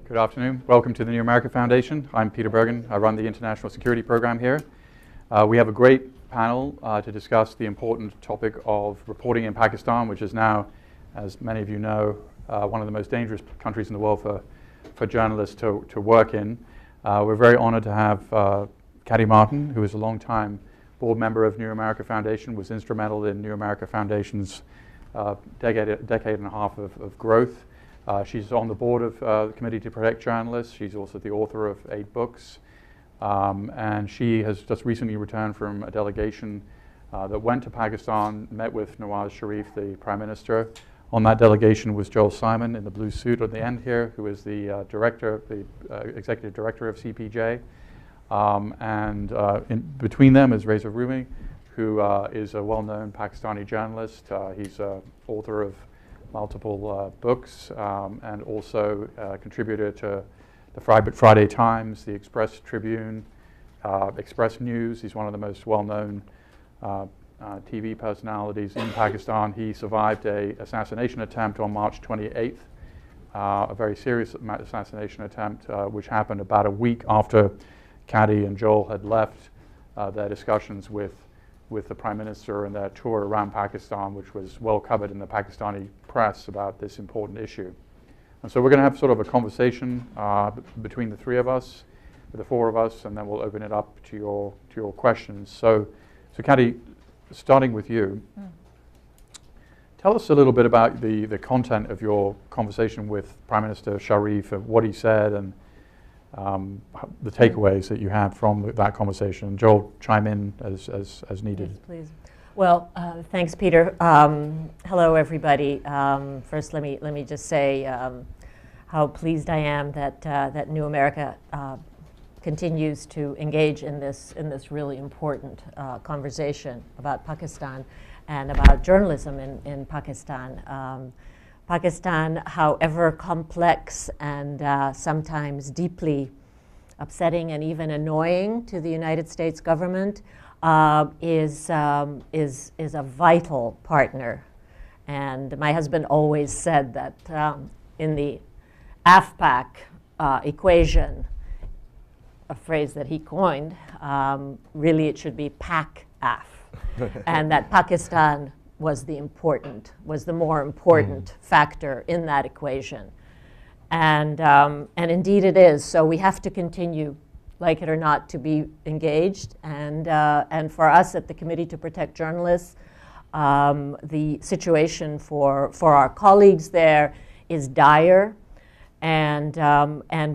Good afternoon. Welcome to the New America Foundation. I'm Peter Bergen. I run the International Security Program here. We have a great panel to discuss the important topic of reporting in Pakistan, which is now, as many of you know, one of the most dangerous countries in the world for journalists to work in. We're very honored to have Kati Martin, who is a long-time board member of New America Foundation, was instrumental in New America Foundation's decade and a half of growth. She's on the board of the Committee to Protect Journalists. She's also the author of 8 books. And she has just recently returned from a delegation that went to Pakistan, met with Nawaz Sharif, the Prime Minister. On that delegation was Joel Simon in the blue suit at the end here, who is the executive director of CPJ. In between them is Reza Rumi, who is a well-known Pakistani journalist. He's author of multiple books and also contributor to the Friday Times, the Express Tribune, Express News. He's one of the most well-known TV personalities in Pakistan. He survived an assassination attempt on March 28th, a very serious assassination attempt, which happened about a week after Kati and Joel had left their discussions with the Prime Minister and their tour around Pakistan, which was well covered in the Pakistani press about this important issue. And so we're going to have sort of a conversation between the three of us, the four of us, and then we'll open it up to your questions. So Kati, starting with you, tell us a little bit about the content of your conversation with Prime Minister Sharif, and what he said, and the takeaways that you had from that conversation. Joel, chime in as needed. Yes, please. Well, thanks, Peter. Hello, everybody. First, let me just say how pleased I am that New America continues to engage in this really important conversation about Pakistan and about journalism in Pakistan. Pakistan, however complex and sometimes deeply upsetting and even annoying to the United States government, is a vital partner. And my husband always said that in the AFPAC equation, a phrase that he coined, really it should be PAC-AF, and that Pakistan was the more important factor in that equation. And indeed it is. So we have to continue, like it or not, to be engaged. And for us at the Committee to Protect Journalists, the situation for our colleagues there is dire. And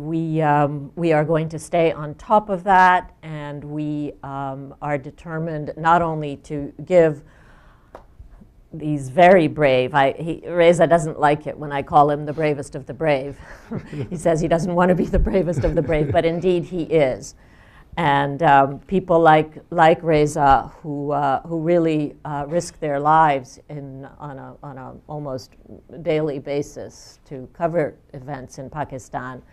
we are going to stay on top of that. And we are determined not only to give these very brave, Reza doesn't like it when I call him the bravest of the brave. He says he doesn't want to be the bravest of the brave, but indeed he is. And people like Reza who really risk their lives on a almost daily basis to cover events in Pakistan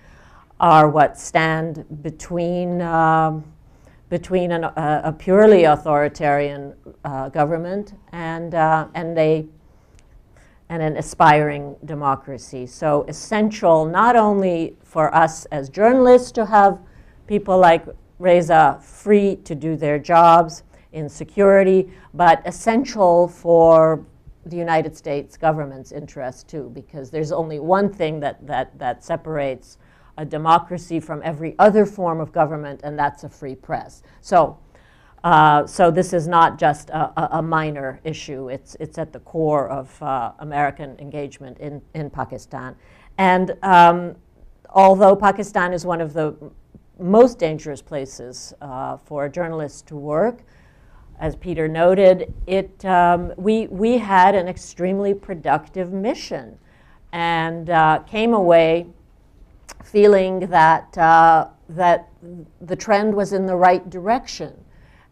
are what stand between a purely authoritarian government and an aspiring democracy. So essential not only for us as journalists to have people like Reza free to do their jobs in security, but essential for the United States government's interest too, because there's only one thing that separates a democracy from every other form of government, and that's a free press. So this is not just a minor issue. It's at the core of American engagement in Pakistan. And although Pakistan is one of the most dangerous places for journalists to work, as Peter noted, we had an extremely productive mission and came away feeling that the trend was in the right direction.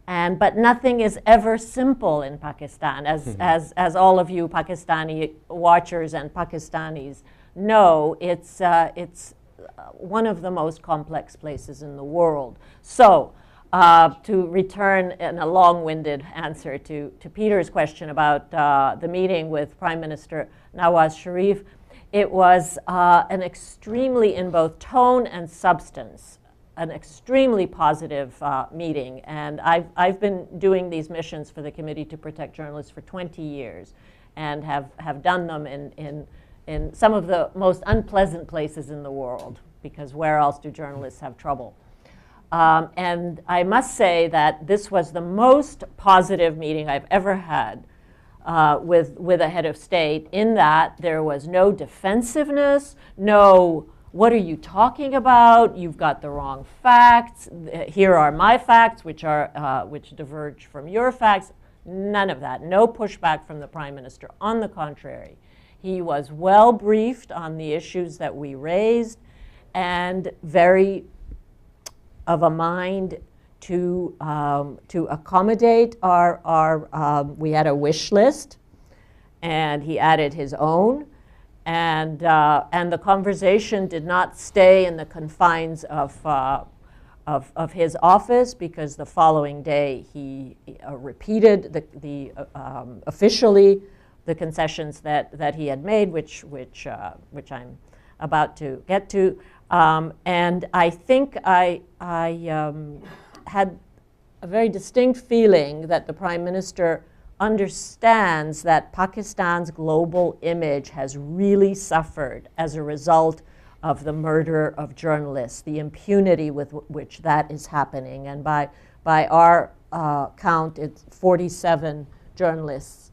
But nothing is ever simple in Pakistan, as all of you Pakistani watchers and Pakistanis know. It's one of the most complex places in the world. So to return in a long-winded answer to Peter's question about the meeting with Prime Minister Nawaz Sharif, It was an extremely, in both tone and substance, an extremely positive meeting. And I've been doing these missions for the Committee to Protect Journalists for 20 years and have done them in some of the most unpleasant places in the world, because where else do journalists have trouble? And I must say that this was the most positive meeting I've ever had with a head of state, in that there was no defensiveness, no, what are you talking about? You've got the wrong facts. Here are my facts, which diverge from your facts. None of that. No pushback from the Prime Minister. On the contrary, he was well briefed on the issues that we raised, and very of a mind to accommodate our we had a wish list, and he added his own. And the conversation did not stay in the confines of his office, because the following day he repeated officially the concessions that he had made, which I'm about to get to. And I think I had a very distinct feeling that the Prime Minister understands that Pakistan's global image has really suffered as a result of the murder of journalists, the impunity with which that is happening. And by our count, it's 47 journalists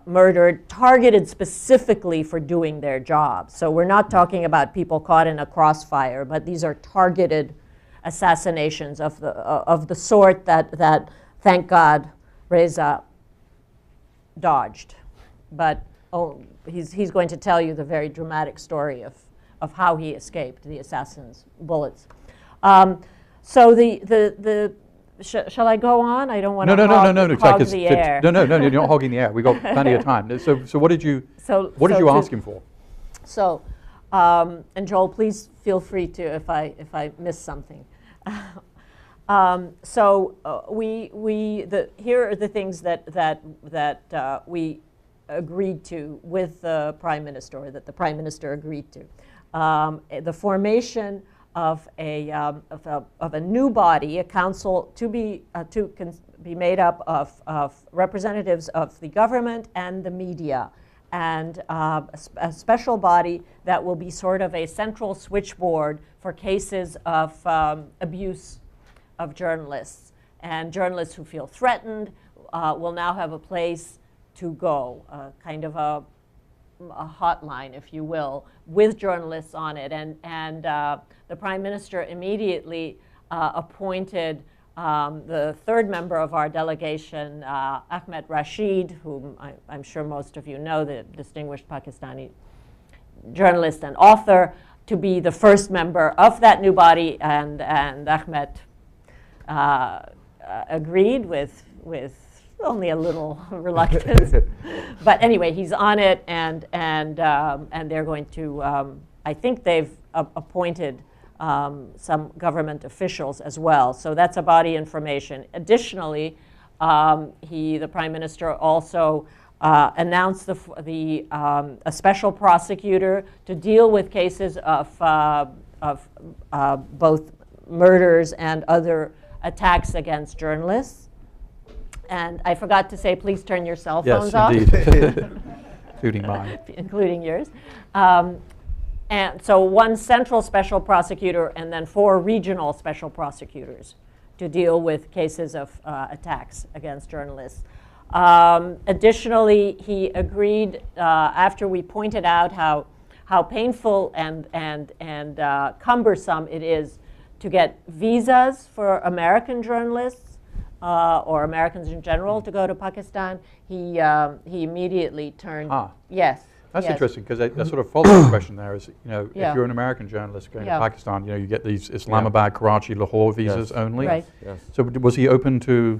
murdered, targeted specifically for doing their job. So we're not talking about people caught in a crossfire, but these are targeted assassinations of the sort that thank God, Reza dodged. But he's going to tell you the very dramatic story of how he escaped the assassin's bullets. So shall I go on? I don't want to hog the air. No, you're not hogging the air. We've got plenty of time. So what did you ask him for? So, and Joel, please feel free to if I miss something. Here are the things that we agreed to with the Prime Minister, or that the Prime Minister agreed to. The formation of a new body, a council to be made up of representatives of the government and the media, and a special body that will be sort of a central switchboard for cases of abuse of journalists. And journalists who feel threatened will now have a place to go, kind of a hotline, if you will, with journalists on it. And the Prime Minister immediately appointed the third member of our delegation, Ahmed Rashid, whom I'm sure most of you know, the distinguished Pakistani journalist and author, to be the first member of that new body. And Ahmed agreed with only a little reluctance. But anyway, he's on it, and they're going to, I think they've appointed some government officials as well. So that's a body information. Additionally, the Prime Minister also announced a special prosecutor to deal with cases of both murders and other attacks against journalists. And I forgot to say, please turn your cell phones off. Yes, indeed. Including mine. Including yours. And so one central special prosecutor, and then 4 regional special prosecutors to deal with cases of attacks against journalists. Additionally, he agreed, after we pointed out how painful and cumbersome it is to get visas for American journalists or Americans in general to go to Pakistan, he immediately turned. Yes. That's interesting, because a sort of follow-up question there is, if you're an American journalist going to Pakistan, you get these Islamabad, Karachi, Lahore visas only. Right. Yes. So was he open to?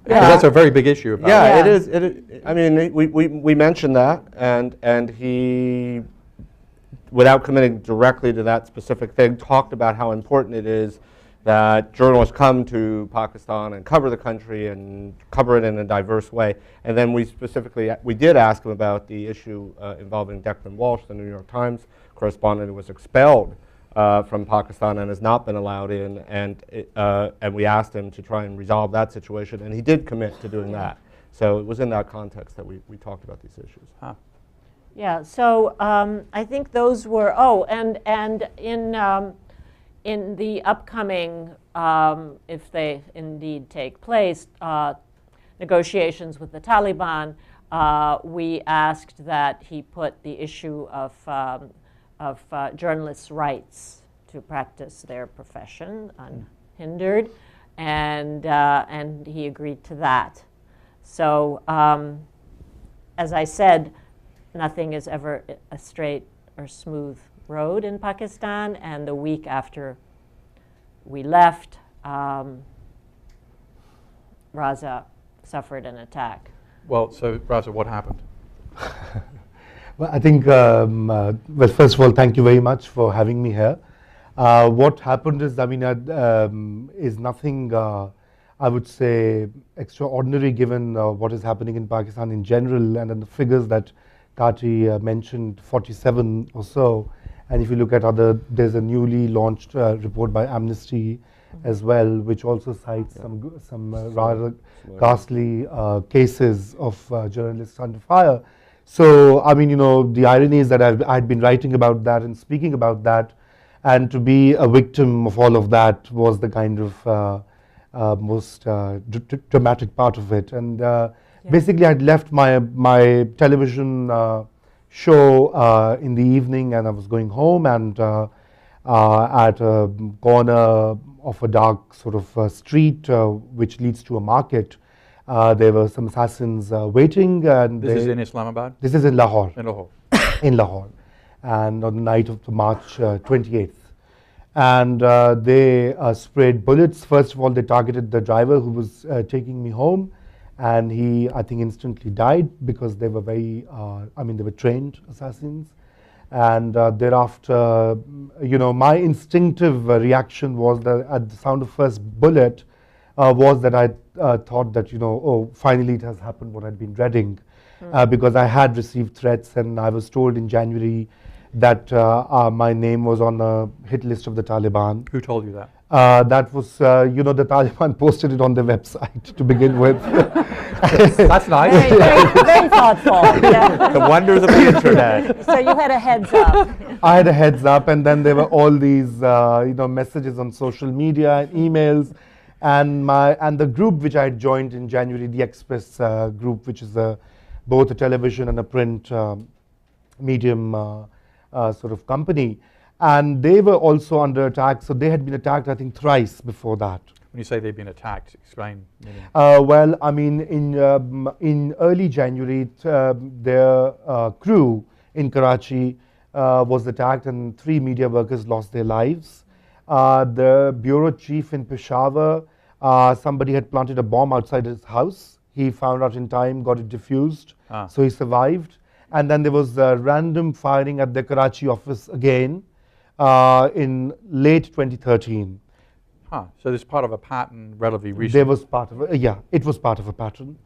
Because that's a very big issue. It is. I mean, we mentioned that, and he, without committing directly to that specific thing, talked about how important it is that journalists come to Pakistan and cover the country and cover it in a diverse way. And then we did ask him about the issue involving Declan Walsh, the New York Times correspondent who was expelled from Pakistan and has not been allowed in. And we asked him to try and resolve that situation, and he did commit to doing that. So it was in that context that we talked about these issues. Huh. Yeah, so I think those were, and in the upcoming, if they indeed take place, negotiations with the Taliban, we asked that he put the issue of journalists' rights to practice their profession unhindered, and he agreed to that. So, as I said, nothing is ever a straight or smooth road in Pakistan, and the week after we left, Raza suffered an attack. Well, so Raza, what happened? Well, I think, well, first of all, thank you very much for having me here. What happened is, I mean, is nothing, I would say, extraordinary given what is happening in Pakistan in general, and then the figures that Kati mentioned, 47 or so. And if you look at there's a newly launched report by Amnesty as well, which also cites some rather ghastly cases of journalists under fire. So, I mean, the irony is that I'd been writing about that and speaking about that, and to be a victim of all of that was the kind of most dramatic part of it. And basically, I'd left my television show in the evening, and I was going home, and at a corner of a dark sort of street which leads to a market, there were some assassins waiting. And This is in Islamabad? This is in Lahore. In Lahore. In Lahore. And on the night of March 28th. And they sprayed bullets. First of all, they targeted the driver who was taking me home. And he, I think, instantly died because they were they were trained assassins. And thereafter, my instinctive reaction was that at the sound of first bullet was that I thought that, oh, finally it has happened what I'd been dreading. Because I had received threats, and I was told in January that my name was on a hit list of the Taliban. Who told you that? That was, the Taliban posted it on their website to begin with. That's nice. Very thoughtful. Yeah. The wonders of the internet. So you had a heads up. I had a heads up, and then there were all these, messages on social media and emails, and the group which I had joined in January, the Express group, which is both a television and a print medium sort of company. And they were also under attack. So they had been attacked, I think, thrice before that. When you say they've been attacked, explain. Well, I mean, in early January, their crew in Karachi was attacked, and 3 media workers lost their lives. The bureau chief in Peshawar, somebody had planted a bomb outside his house. He found out in time, got it defused, so he survived. And then there was random firing at the Karachi office again. In late 2013. So this is part of a pattern relatively recent. There was part of it was part of a pattern.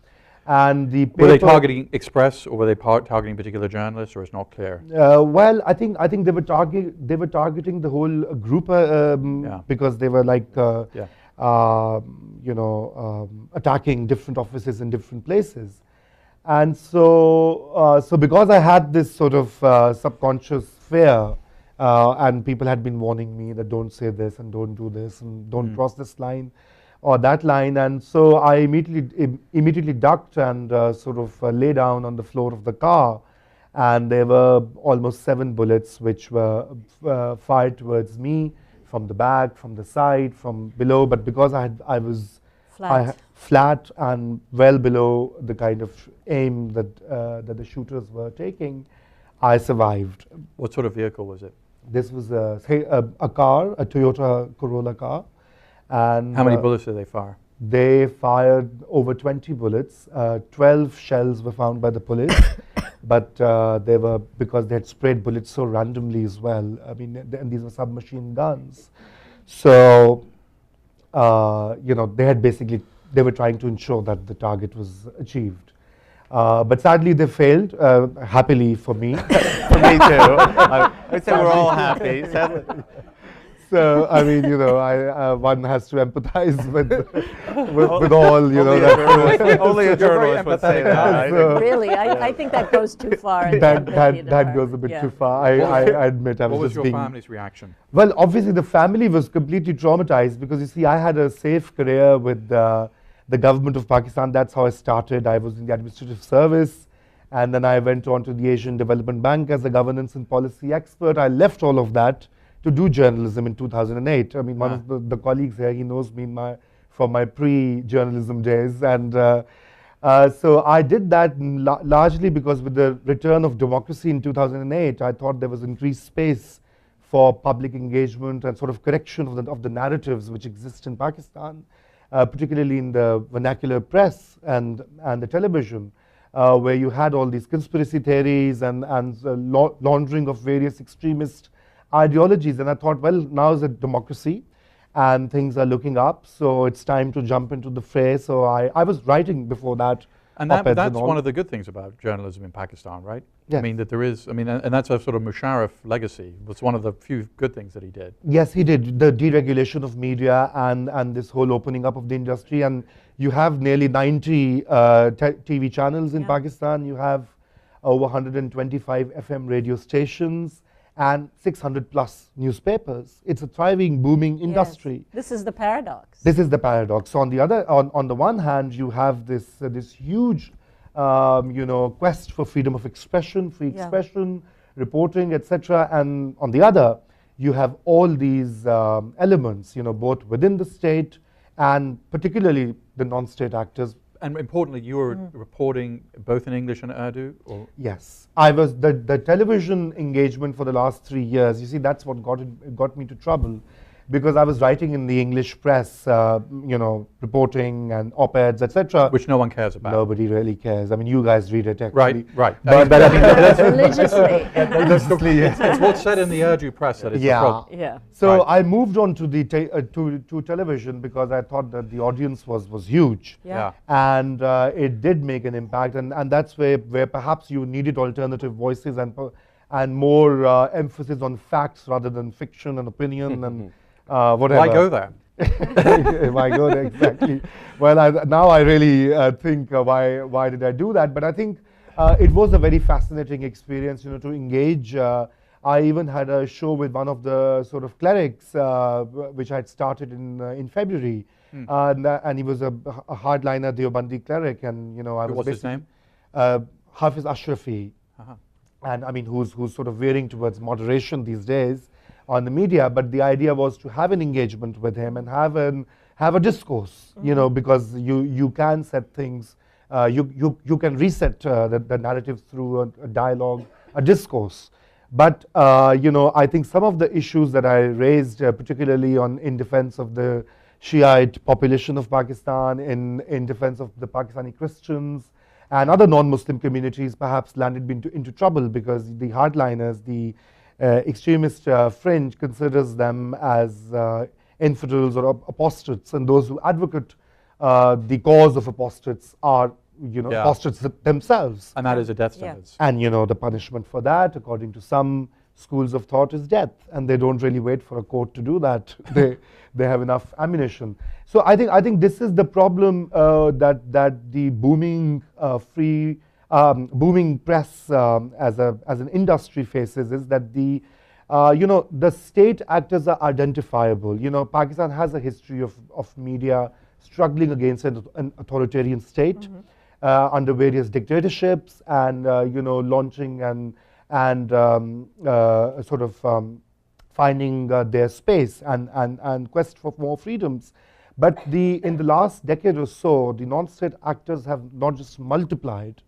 And the paper, were they targeting Express, or were they targeting particular journalists, or it's not clear? Well, I think they were targeting the whole group because they were like attacking different offices in different places. And so because I had this sort of subconscious fear. And people had been warning me that don't say this and don't do this and don't cross this line or that line. And so I immediately ducked and sort of lay down on the floor of the car. And there were almost 7 bullets which were fired towards me from the back, from the side, from below. But because I was flat and well below the kind of aim that the shooters were taking, I survived. What sort of vehicle was it? This was a car, a Toyota Corolla car. And how many bullets did they fire? They fired over 20 bullets. 12 shells were found by the police, but they were, because they had sprayed bullets so randomly as well. I mean, and these were submachine guns. So they had basically, they were trying to ensure that the target was achieved. But sadly, they failed, happily for me. For me too. I'd say we're all happy. Sadly. So, I mean, one has to empathize with all, Only a journalist would say that. Really, I think that goes too far. in that goes a bit too far. I admit I was What was just your being... family's reaction? Well, obviously the family was completely traumatized because you see, I had a safe career with the government of Pakistan. That's how I started. I was in the administrative service, and then I went on to the Asian Development Bank as a governance and policy expert. I left all of that to do journalism in 2008. I mean, one of the colleagues here, he knows me from my pre-journalism days. And so I did that largely because with the return of democracy in 2008, I thought there was increased space for public engagement and sort of correction of the narratives which exist in Pakistan, particularly in the vernacular press and the television, where you had all these conspiracy theories and laundering of various extremist ideologies. And I thought, well, now is a democracy and things are looking up, so it's time to jump into the fray. So I was writing before that. And that's one of the good things about journalism in Pakistan, right? Yes. I mean, that there is, and that's a sort of Musharraf legacy. It's one of the few good things that he did. Yes, he did. The deregulation of media and this whole opening up of the industry. And you have nearly 90 TV channels in Pakistan. You have over 125 FM radio stations and 600 plus newspapers. It's a thriving, booming industry. Yes. This is the paradox. This is the paradox. So on the one hand, you have this huge, quest for freedom of expression, free expression, reporting, etc. And on the other, you have all these elements, both within the state and particularly the non-state actors. And importantly, you were reporting both in English and Urdu? Or? Yes. I was the television engagement for the last 3 years. You see, that's what got me to trouble, because I was writing in the English press, reporting and op-eds, etc. Which no one cares about. Nobody really cares. I mean, you guys read it actually. Right. But I mean, Religiously. It's what's said in the Urdu press that is the problem. Yeah. So I moved on to the to television because I thought that the audience was huge. Yeah. And it did make an impact, and that's where perhaps you needed alternative voices and more emphasis on facts rather than fiction and opinion and whatever. Why go there? Why go there, exactly. Well, now I really think why did I do that? But I think it was a very fascinating experience, to engage. I even had a show with one of the sort of clerics, which I had started in February, and he was a hardliner Deobandi cleric, and I was. What's his name? Hafiz Ashrafi, and I mean who's sort of veering towards moderation these days on the media. But the idea was to have an engagement with him and have a discourse, because you can set things, you can reset the narrative through a dialogue, a discourse. But I think some of the issues that I raised, particularly in defense of the Shiite population of Pakistan, in defense of the Pakistani Christians and other non-Muslim communities, perhaps landed me into trouble, because the hardliners, the extremist fringe, considers them as infidels or apostates, and those who advocate the cause of apostates are apostates themselves. And that is a death sentence. And the punishment for that, according to some schools of thought, is death. And they don't really wait for a court to do that. They have enough ammunition. So I think this is the problem that the booming booming press as an industry faces, is that the state actors are identifiable. Pakistan has a history of media struggling against an authoritarian state under various dictatorships, and launching and sort of finding their space and quest for more freedoms. But in the last decade or so, the non-state actors have not just multiplied,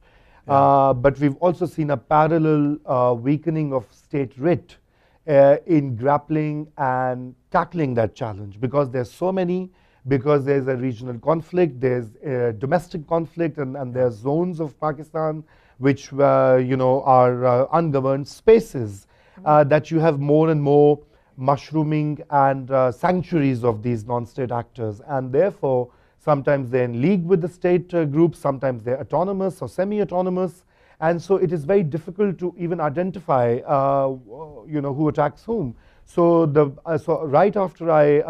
but we've also seen a parallel weakening of state writ in grappling and tackling that challenge, because there's so many, because there's a regional conflict, there's a domestic conflict, and there's zones of Pakistan which are ungoverned spaces, that you have more and more mushrooming and sanctuaries of these non-state actors, and therefore sometimes they're in league with the state groups, sometimes they're autonomous or semi-autonomous, and so it is very difficult to even identify who attacks whom. So so right after I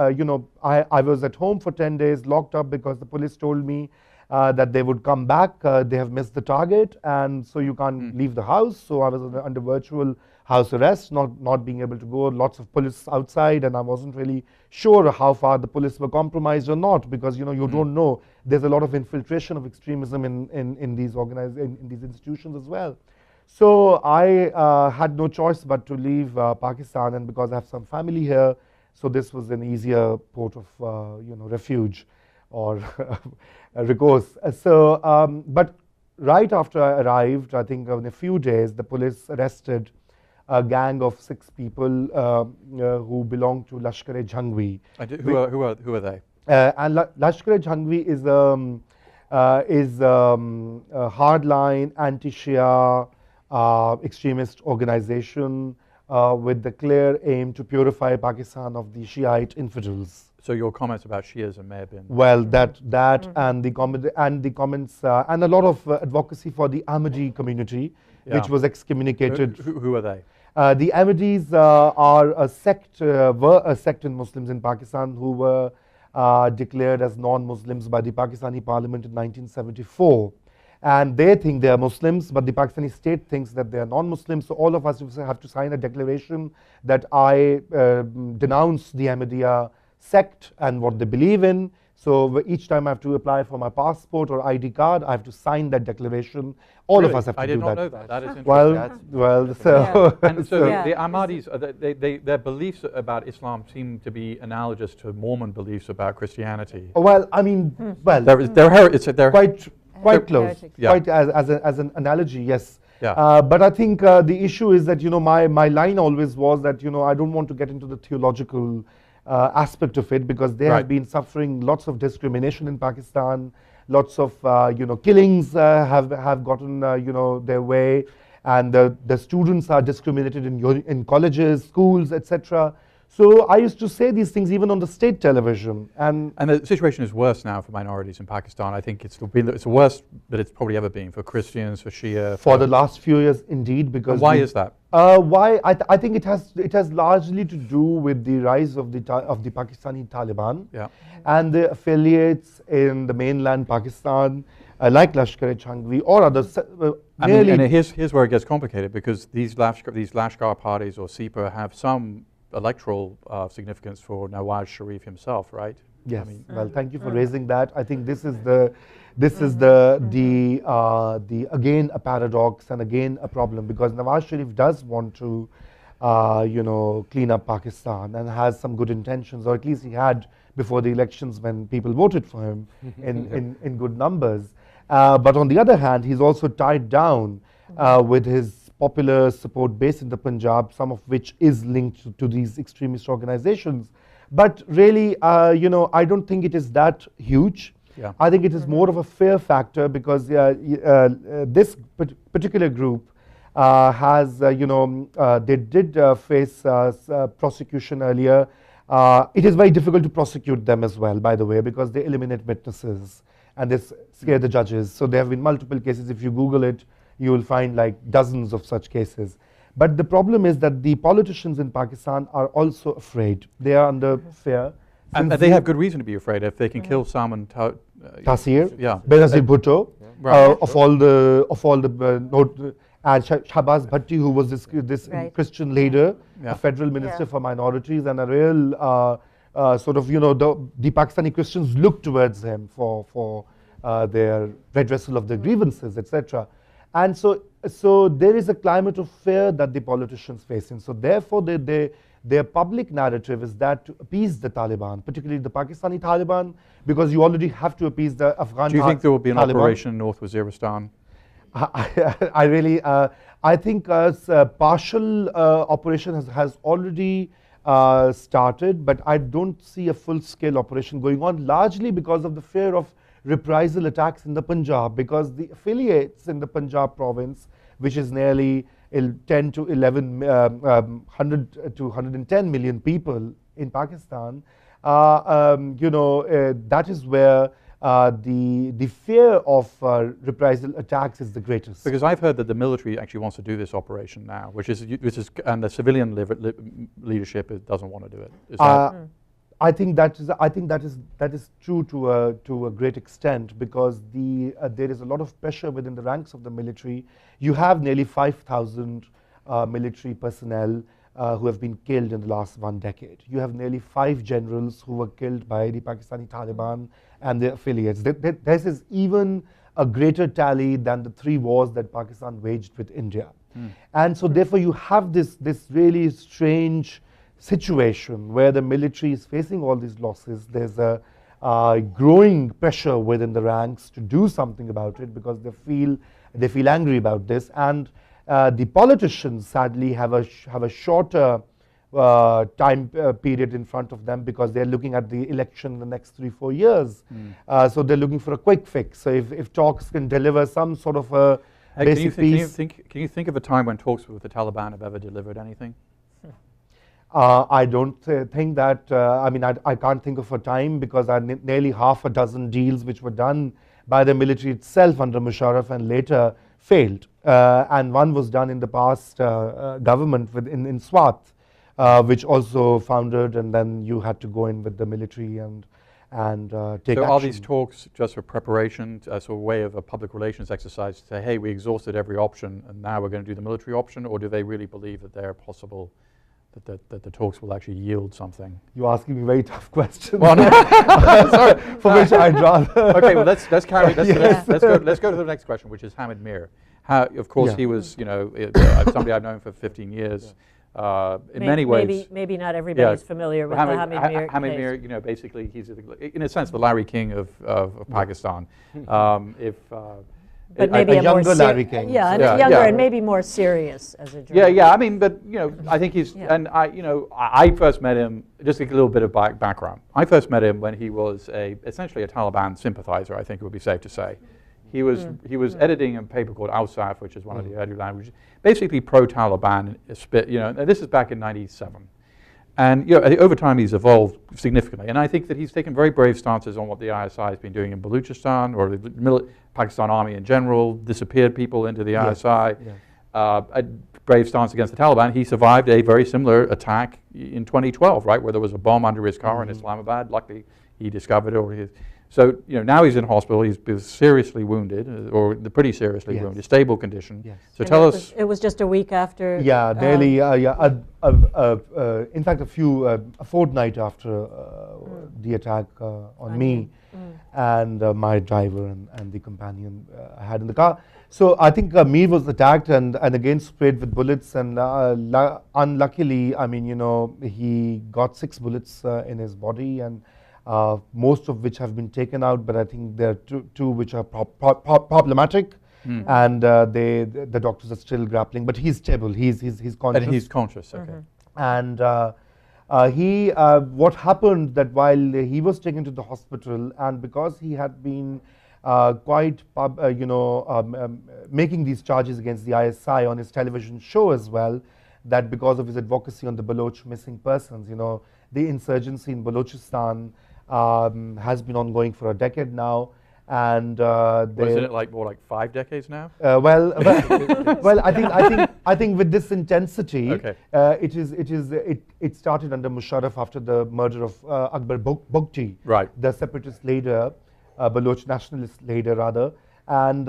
was at home for 10 days locked up because the police told me that they would come back. They have missed the target, and so you can't leave the house. So I was under virtual house arrest, not being able to go. Lots of police outside, and I wasn't really sure how far the police were compromised or not, because you don't know. There's a lot of infiltration of extremism in these in these institutions as well. So I had no choice but to leave Pakistan, and because I have some family here, so this was an easier port of refuge or recourse. But right after I arrived, I think in a few days, the police arrested a gang of 6 people who belonged to Lashkar-e-Jhangvi. Who are they? And Lashkar-e-Jhangvi is a hardline anti-Shia extremist organization with the clear aim to purify Pakistan of the Shiite infidels. So your comments about Shiism may have been... Well, that and the comments and a lot of advocacy for the Ahmadi community, which was excommunicated. Who are they? The Ahmadis are were a sect in Muslims in Pakistan who were declared as non-Muslims by the Pakistani Parliament in 1974. And they think they are Muslims, but the Pakistani state thinks that they are non-Muslims. So all of us have to sign a declaration that I denounce the Ahmadiyya sect and what they believe in. So each time I have to apply for my passport or ID card, I have to sign that declaration. All of us have to do that. I did not know that. That is interesting. Well, so... And so the Ahmadis, their beliefs about Islam seem to be analogous to Mormon beliefs about Christianity. Well, I mean, well... They're quite close. Yeah. Quite as an analogy, yes. Yeah. But I think the issue is that, my line always was that, I don't want to get into the theological aspect of it, because they have been suffering lots of discrimination in Pakistan, lots of killings have gotten their way, and the students are discriminated in colleges, schools, etc. So I used to say these things even on the state television, and the situation is worse now for minorities in Pakistan. I think it's the worst that it's probably ever been for Christians, for Shia. For the last few years, indeed, because and why is that? Why? I think it has largely to do with the rise of the Pakistani Taliban and the affiliates in the mainland Pakistan, like Lashkar-e-Jhangvi or others. And here's where it gets complicated, because these Lashkar parties or SEPA have some electoral significance for Nawaz Sharif himself, right? Yes. Well, thank you for raising that. I think this is again a paradox and again a problem, because Nawaz Sharif does want to clean up Pakistan and has some good intentions, or at least he had before the elections when people voted for him in good numbers. But on the other hand, he's also tied down with his popular support base in the Punjab, some of which is linked to these extremist organizations. But really, I don't think it is that huge. Yeah. I think it is more of a fear factor, because this particular group has, they did face prosecution earlier. It is very difficult to prosecute them as well, by the way, because they eliminate witnesses and they scare the judges. So there have been multiple cases. If you Google it, you will find like dozens of such cases. But the problem is that the politicians in Pakistan are also afraid. They are under fear. And they have good reason to be afraid if they can kill Salman Taseer, yeah. Benazir Bhutto, Right. of all the and Shahbaz Bhatti, who was this Christian leader, a federal minister for minorities, and a real sort of, the Pakistani Christians look towards him for their redressal of their grievances, etc. And so there is a climate of fear that the politicians face, and so therefore their public narrative is that to appease the Taliban, particularly the Pakistani Taliban, because you already have to appease the Afghan Taliban. Do you think there will be an operation in North Waziristan? I think a partial operation has already started, but I don't see a full-scale operation going on, largely because of the fear of reprisal attacks in the Punjab, because the affiliates in the Punjab province, which is nearly 10 to 11, 100 to 110 million people in Pakistan, that is where the fear of reprisal attacks is the greatest. Because I've heard that the military actually wants to do this operation now, which is and the civilian leadership doesn't want to do it. Is that I think that is true to a great extent, because there is a lot of pressure within the ranks of the military. You have nearly 5,000 military personnel who have been killed in the last 1 decade. You have nearly 5 generals who were killed by the Pakistani Taliban and their affiliates. This is even a greater tally than the 3 wars that Pakistan waged with India. And so therefore you have this really strange situation where the military is facing all these losses. There's a growing pressure within the ranks to do something about it, because they feel angry about this, and the politicians sadly have a shorter time period in front of them, because they're looking at the election in the next 3-4 years. So they're looking for a quick fix. So if talks can deliver some sort of a basic peace. Can you think of a time when talks with the Taliban have ever delivered anything? I don't think that, I can't think of a time, because nearly half a dozen deals which were done by the military itself under Musharraf and later failed. And one was done in the past government in Swat, which also foundered, and then you had to go in with the military and take action. So are these talks just for preparation, as a way of a public relations exercise to say, hey, we exhausted every option and now we're going to do the military option, or do they really believe that they're possible, that the talks will actually yield something? You're asking me very tough questions. Well, no. Sorry, for which I'd rather. Okay, well let's carry. Yes. Let's go to the next question, which is Hamid Mir. Of course, he was somebody I've known for 15 years. In many ways, maybe not everybody's familiar with the Hamid Mir Hamid case. Mir, basically he's in a sense the Larry King of Pakistan. But maybe a younger Larry King. And maybe more serious as a journalist. I mean, but I think he's and I first met him, just a little bit of background. I first met him when he was essentially a Taliban sympathizer, I think it would be safe to say. He was editing a paper called Awsaf, which is one of the early languages, basically pro-Taliban. And this is back in '97. And over time he's evolved significantly, and I think that he's taken very brave stances on what the ISI has been doing in Balochistan, or the Pakistan Army in general, disappeared people into the ISI, a brave stance against the Taliban. He survived a very similar attack in 2012, right, where there was a bomb under his car in Islamabad. Luckily, he discovered it. So now he's in hospital. He's been seriously wounded, or pretty seriously wounded, stable condition. Yes. So tell us. It was just a week after. Yeah, nearly. In fact, a fortnight after the attack on me and my driver and the companion I had in the car. So I think Mir was attacked and again sprayed with bullets, and unluckily, he got 6 bullets in his body, and most of which have been taken out, but I think there are two which are problematic, and the doctors are still grappling. But he's stable. He's conscious. And he's conscious. Okay. And what happened that while he was taken to the hospital, and because he had been making these charges against the ISI on his television show as well, that because of his advocacy on the Baloch missing persons, the insurgency in Balochistan has been ongoing for a decade now, and isn't it more like 5 decades now? Well, I think with this intensity, it started under Musharraf after the murder of Akbar Bugti, right, the separatist leader, Baloch nationalist leader rather, and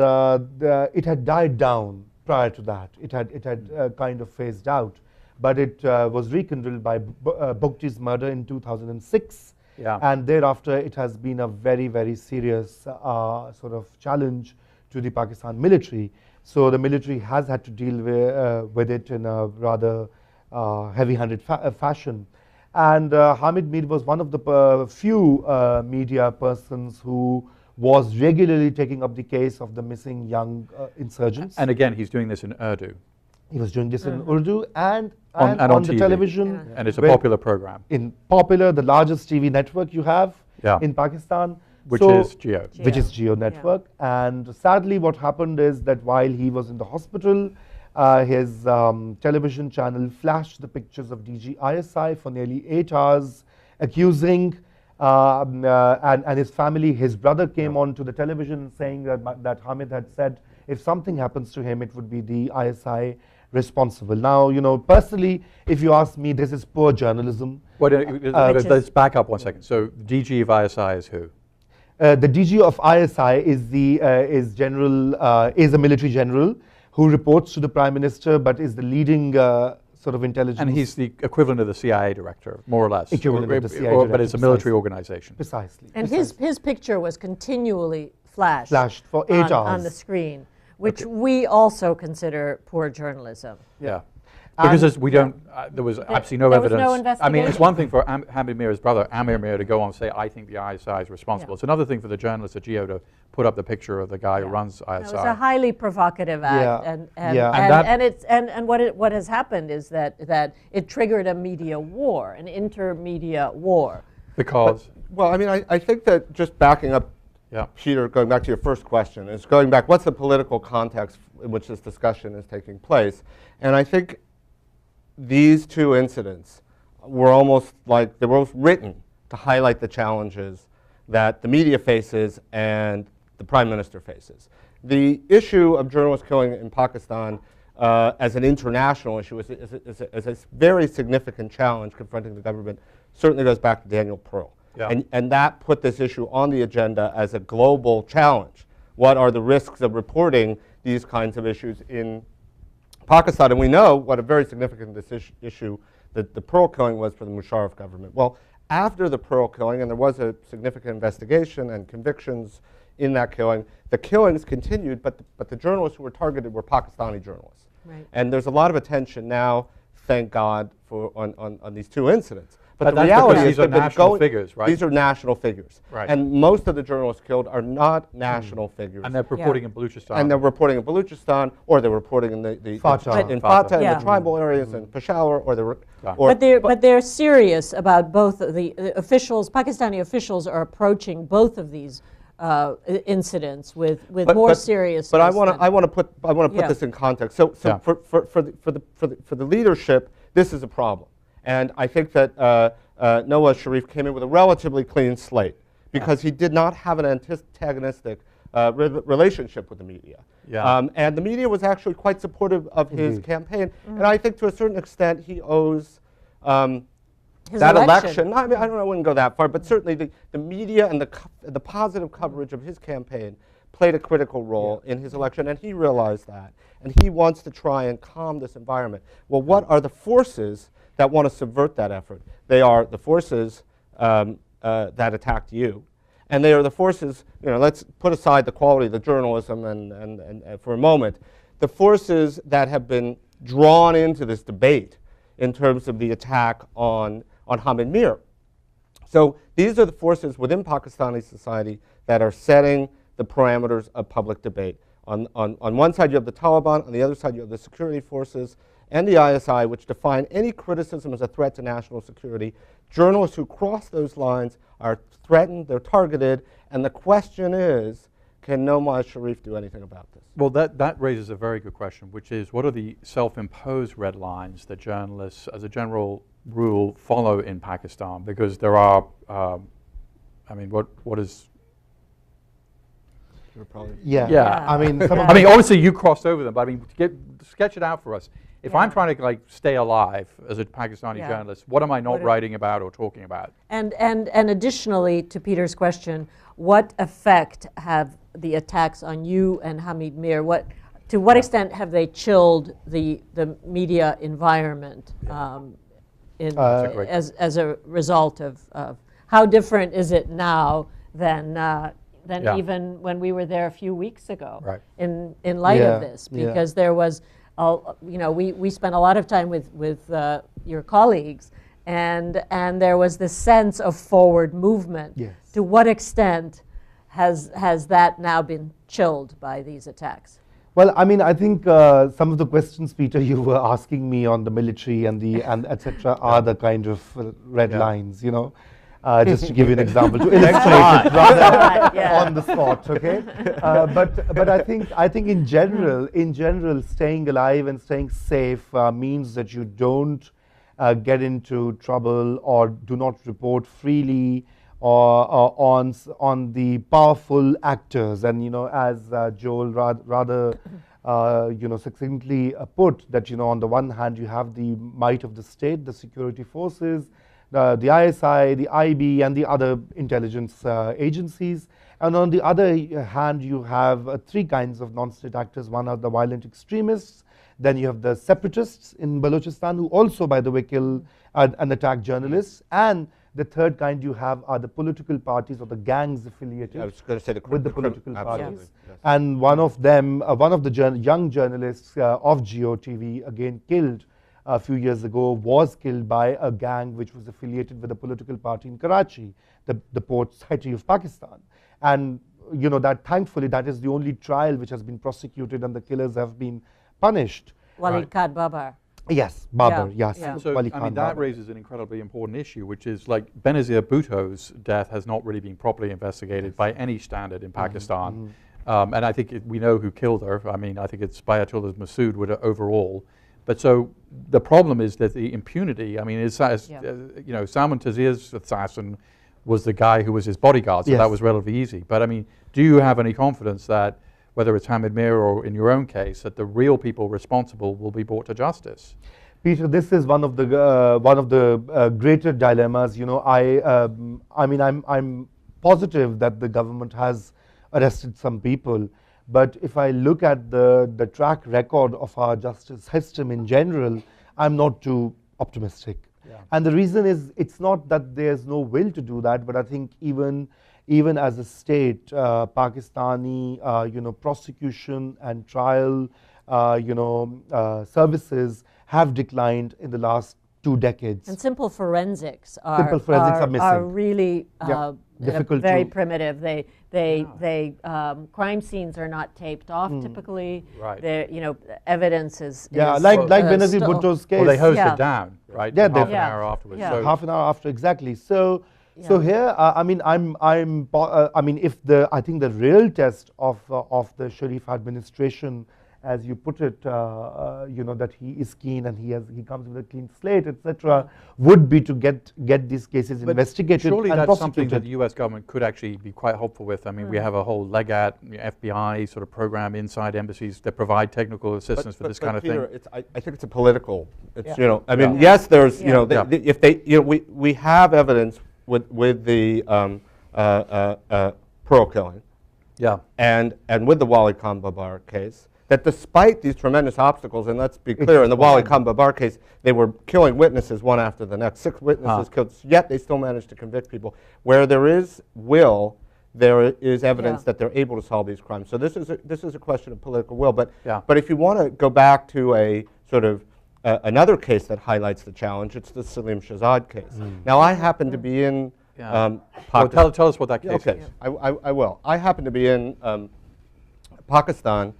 it had died down prior to that. It had kind of phased out, but it was rekindled by Bugti's murder in 2006. Yeah. And thereafter, it has been a very, very serious sort of challenge to the Pakistan military. So the military has had to deal with it in a rather heavy-handed fashion. And Hamid Mir was one of the few media persons who was regularly taking up the case of the missing young insurgents. And again, he's doing this in Urdu. He was doing this in Urdu and on the TV. television. And it's a popular program. The largest TV network you have in Pakistan. Which is Geo. Which is Geo network. And sadly what happened is that while he was in the hospital, his television channel flashed the pictures of DG ISI for nearly 8 hours, accusing and his family, his brother came on to the television saying that Hamid had said if something happens to him, it would be the ISI responsible. Now, you know, personally, if you ask me, this is poor journalism. Let's back up 1 second. So DG of ISI is who? The DG of ISI is a military general who reports to the Prime Minister, but is the leading sort of intelligence. And he's the equivalent of the CIA director, more or less. Equivalent of the CIA director, but it's a military organization. Precisely. And his picture was continually flashed for 8 hours on the screen, which we also consider poor journalism. Yeah. Because we don't, there was absolutely no evidence. Was no investigation. I mean, it's one thing for Hamid Mir's brother, Hamid Mir, to go on and say, I think the ISI is responsible. Yeah. It's another thing for the journalist at Geo to put up the picture of the guy who runs ISI. It was a highly provocative act, and what has happened is that it triggered a media war, an intermedia war. Because? Well, I mean, I think that just backing up, Peter, going back to your first question, is going back, what's the political context in which this discussion is taking place? And I think these two incidents were almost like they were both written to highlight the challenges that the media faces and the Prime Minister faces. The issue of journalist killing in Pakistan as an international issue is a very significant challenge confronting the government. Certainly goes back to Daniel Pearl. Yeah. And that put this issue on the agenda as a global challenge. What are the risks of reporting these kinds of issues in Pakistan? And we know what a very significant issue that the Pearl killing was for the Musharraf government. Well, after the Pearl killing, and there was a significant investigation and convictions in that killing, the killings continued, but the journalists who were targeted were Pakistani journalists. Right. And there's a lot of attention now, thank God, on these two incidents. But the reality is these are national figures, right? These are national figures. Right. And most of the journalists killed are not national figures. And they're reporting in Baluchistan. And they're reporting in Baluchistan, or they're reporting in the Fata. in Fata, in Yeah. the tribal areas, in Peshawar, or the But they're serious about both of the officials. Pakistani officials are approaching both of these incidents with more seriousness. But I want to put Yeah. this in context. So Yeah. for the leadership, this is a problem. And I think that Nawaz Sharif came in with a relatively clean slate because he did not have an antagonistic relationship with the media. Yeah. And the media was actually quite supportive of his campaign. And I think to a certain extent he owes His that election. I mean, I don't know, I wouldn't go that far, but certainly the media and the positive coverage of his campaign played a critical role in his election, and he realized that. And he wants to try and calm this environment. Well, what are the forces that want to subvert that effort? They are the forces that attacked you, and they are the forces, you know, let's put aside the quality of the journalism and for a moment, the forces that have been drawn into this debate in terms of the attack on Hamid Mir. So these are the forces within Pakistani society that are setting the parameters of public debate. On one side you have the Taliban, on the other side you have the security forces and the ISI, which define any criticism as a threat to national security. Journalists who cross those lines are threatened, they're targeted, and the question is, can Nawaz Sharif do anything about this? Well, that raises a very good question, which is what are the self-imposed red lines that journalists, as a general rule, follow in Pakistan? Because there are, I mean, what is... Yeah. I mean, I mean, obviously you crossed over them, but I mean, sketch it out for us. If I'm trying to like stay alive as a Pakistani journalist, what am I not writing about or talking about? And additionally, to Peter's question, what effect have the attacks on you and Hamid Mir? To what extent have they chilled the media environment as a result of how different is it now than even when we were there a few weeks ago? Right. In light of this, because there was. You know, we spent a lot of time with your colleagues, and there was this sense of forward movement. Yes. To what extent has that now been chilled by these attacks? Well, I mean, I think some of the questions, Peter, you were asking me on the military and etc. are the kind of red lines, you know. just to give you an example to illustrate it rather Yeah. on the spot. Okay, but I think in general, staying alive and staying safe means that you don't get into trouble or do not report freely or on the powerful actors. And as Joel rather succinctly put, that on the one hand you have the might of the state, the security forces, the ISI, the IB, and the other intelligence agencies. And on the other hand, you have three kinds of non-state actors. One are the violent extremists. Then you have the separatists in Balochistan, who also, by the way, kill and attack journalists. And the third kind you have are the political parties or the gangs affiliated with the political parties. Yes. And one of them, one of the young journalists of GeoTV, again killed a few years ago, was killed by a gang which was affiliated with a political party in Karachi, the port city of Pakistan. And that thankfully that is the only trial which has been prosecuted and the killers have been punished. Walid Khan Babar. Yes, Babar, Yeah, yes. yeah. So, Walid I Khan mean, that Babar. raises an incredibly important issue, which is like Benazir Bhutto's death has not really been properly investigated by any standard in Pakistan. And I think we know who killed her. I mean, I think it's Bayatullah Masood overall. But so the problem is that the impunity, I mean, Salman Tazir's assassin was the guy who was his bodyguard, so Yes. that was relatively easy. But I mean, do you have any confidence that, whether it's Hamid Mir or in your own case, that the real people responsible will be brought to justice? Peter, this is one of the greater dilemmas. I mean, I'm positive that the government has arrested some people, but if I look at the track record of our justice system in general, I'm not too optimistic. Yeah. And the reason is, it's not that there's no will to do that, but I think even as a state, Pakistani, prosecution and trial, services have declined in the last 2 decades. And simple forensics are missing. are really Difficult very to- primitive. Crime scenes are not taped off typically. Right. Evidence is like Benazir still- Bhutto's case. Well, they hosed Yeah. it down, right? Yeah, half an Yeah. hour afterwards. Yeah. So half an hour after, exactly. So Yeah. here, I mean, I mean, I think the real test of the Sharif administration, as you put it, that he is keen and he comes with a clean slate, etc., would be to get these cases But investigated surely and that's something prosecuted. that the U.S. government could actually be quite hopeful with. I mean, we have a whole LEGAT, FBI sort of program inside embassies that provide technical assistance for this kind of Peter, thing. I think it's a political. It's Yeah. I mean, Yeah. yes, there's Yeah. if they we have evidence with the Pearl killing Yeah. and with the Walid Khan Babar case, that despite these tremendous obstacles, and let's be clear, in the Walid Khan Babar case, they were killing witnesses one after the next, 6 witnesses killed, yet they still managed to convict people. Where there is will, there is evidence Yeah. that they're able to solve these crimes. So this is a question of political will. But Yeah. but if you want to go back to a sort of another case that highlights the challenge, it's the Salim Shahzad case. Now I happen to be in Well, Pakistan. tell us what that case Okay, is. I will. I happen to be in Pakistan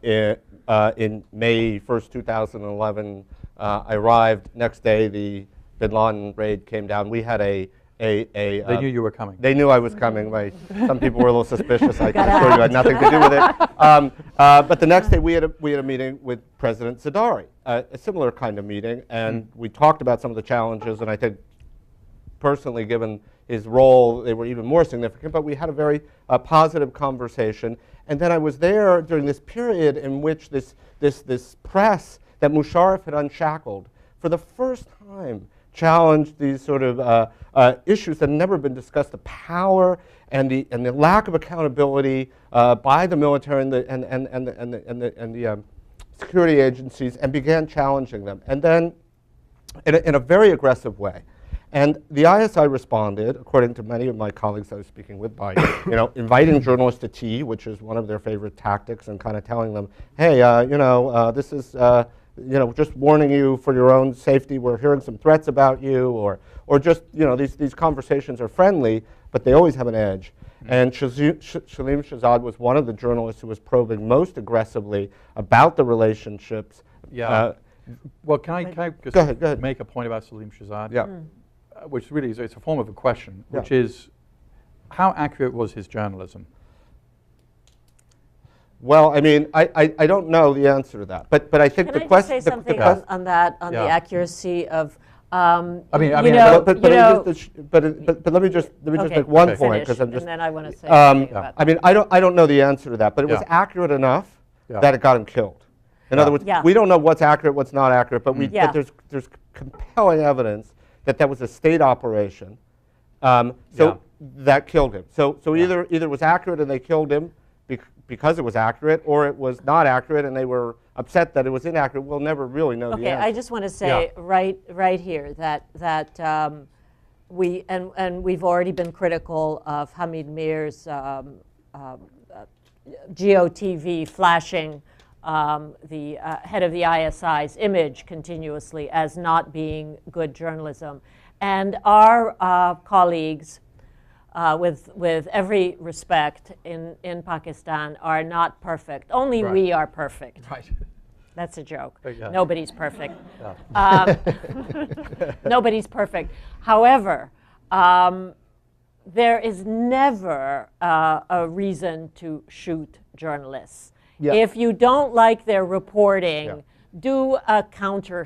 in May 1st, 2011. I arrived. Next day, the Bin Laden raid came down. We had a They knew you were coming. They knew I was coming. Some people were a little suspicious. I can assure you, I had nothing to do with it. But the next day, we had a meeting with President Zardari, a similar kind of meeting, and we talked about some of the challenges. And I think, personally, given his role, they were even more significant. But we had a very positive conversation. And then I was there during this period in which this press that Musharraf had unshackled for the first time challenged these sort of issues that had never been discussed, the power and the lack of accountability by the military and the security agencies, and began challenging them, and then in a very aggressive way. And the ISI responded, according to many of my colleagues I was speaking with, by inviting journalists to tea, which is one of their favorite tactics, and kind of telling them, hey, this is just warning you for your own safety. We're hearing some threats about you, or just these conversations are friendly, but they always have an edge. And Salim Shahzad was one of the journalists who was probing most aggressively about the relationships. Yeah. Well, can I just Go ahead. make a point about Salim Shahzad? Yeah. which really is, it's a form of a question, which is, how accurate was his journalism? Well, I mean, I don't know the answer to that, but I think Can the I just question. say something on that, on the Yeah. accuracy of, I mean, But let me just Okay, make one okay. point, finish, because I'm just. and then I want to say something about I mean, I don't know the answer to that, but it was Yeah. accurate enough Yeah. that it got him killed. In Yeah. other words, Yeah. we don't know what's accurate, what's not accurate, but Yeah. but there's compelling evidence that that was a state operation. So that killed him. So either it was accurate and they killed him because it was accurate, or it was not accurate and they were upset that it was inaccurate. We'll never really know the Okay, answer. I just want to say right here that we've already been critical of Hamid Mir's GOTV flashing the head of the ISI's image continuously as not being good journalism, and our colleagues, with every respect in Pakistan, are not perfect. Only we are perfect. Right. That's a joke. Yeah. Nobody's perfect. Nobody's perfect. However, there is never a reason to shoot journalists. Yeah. If you don't like their reporting, do a counter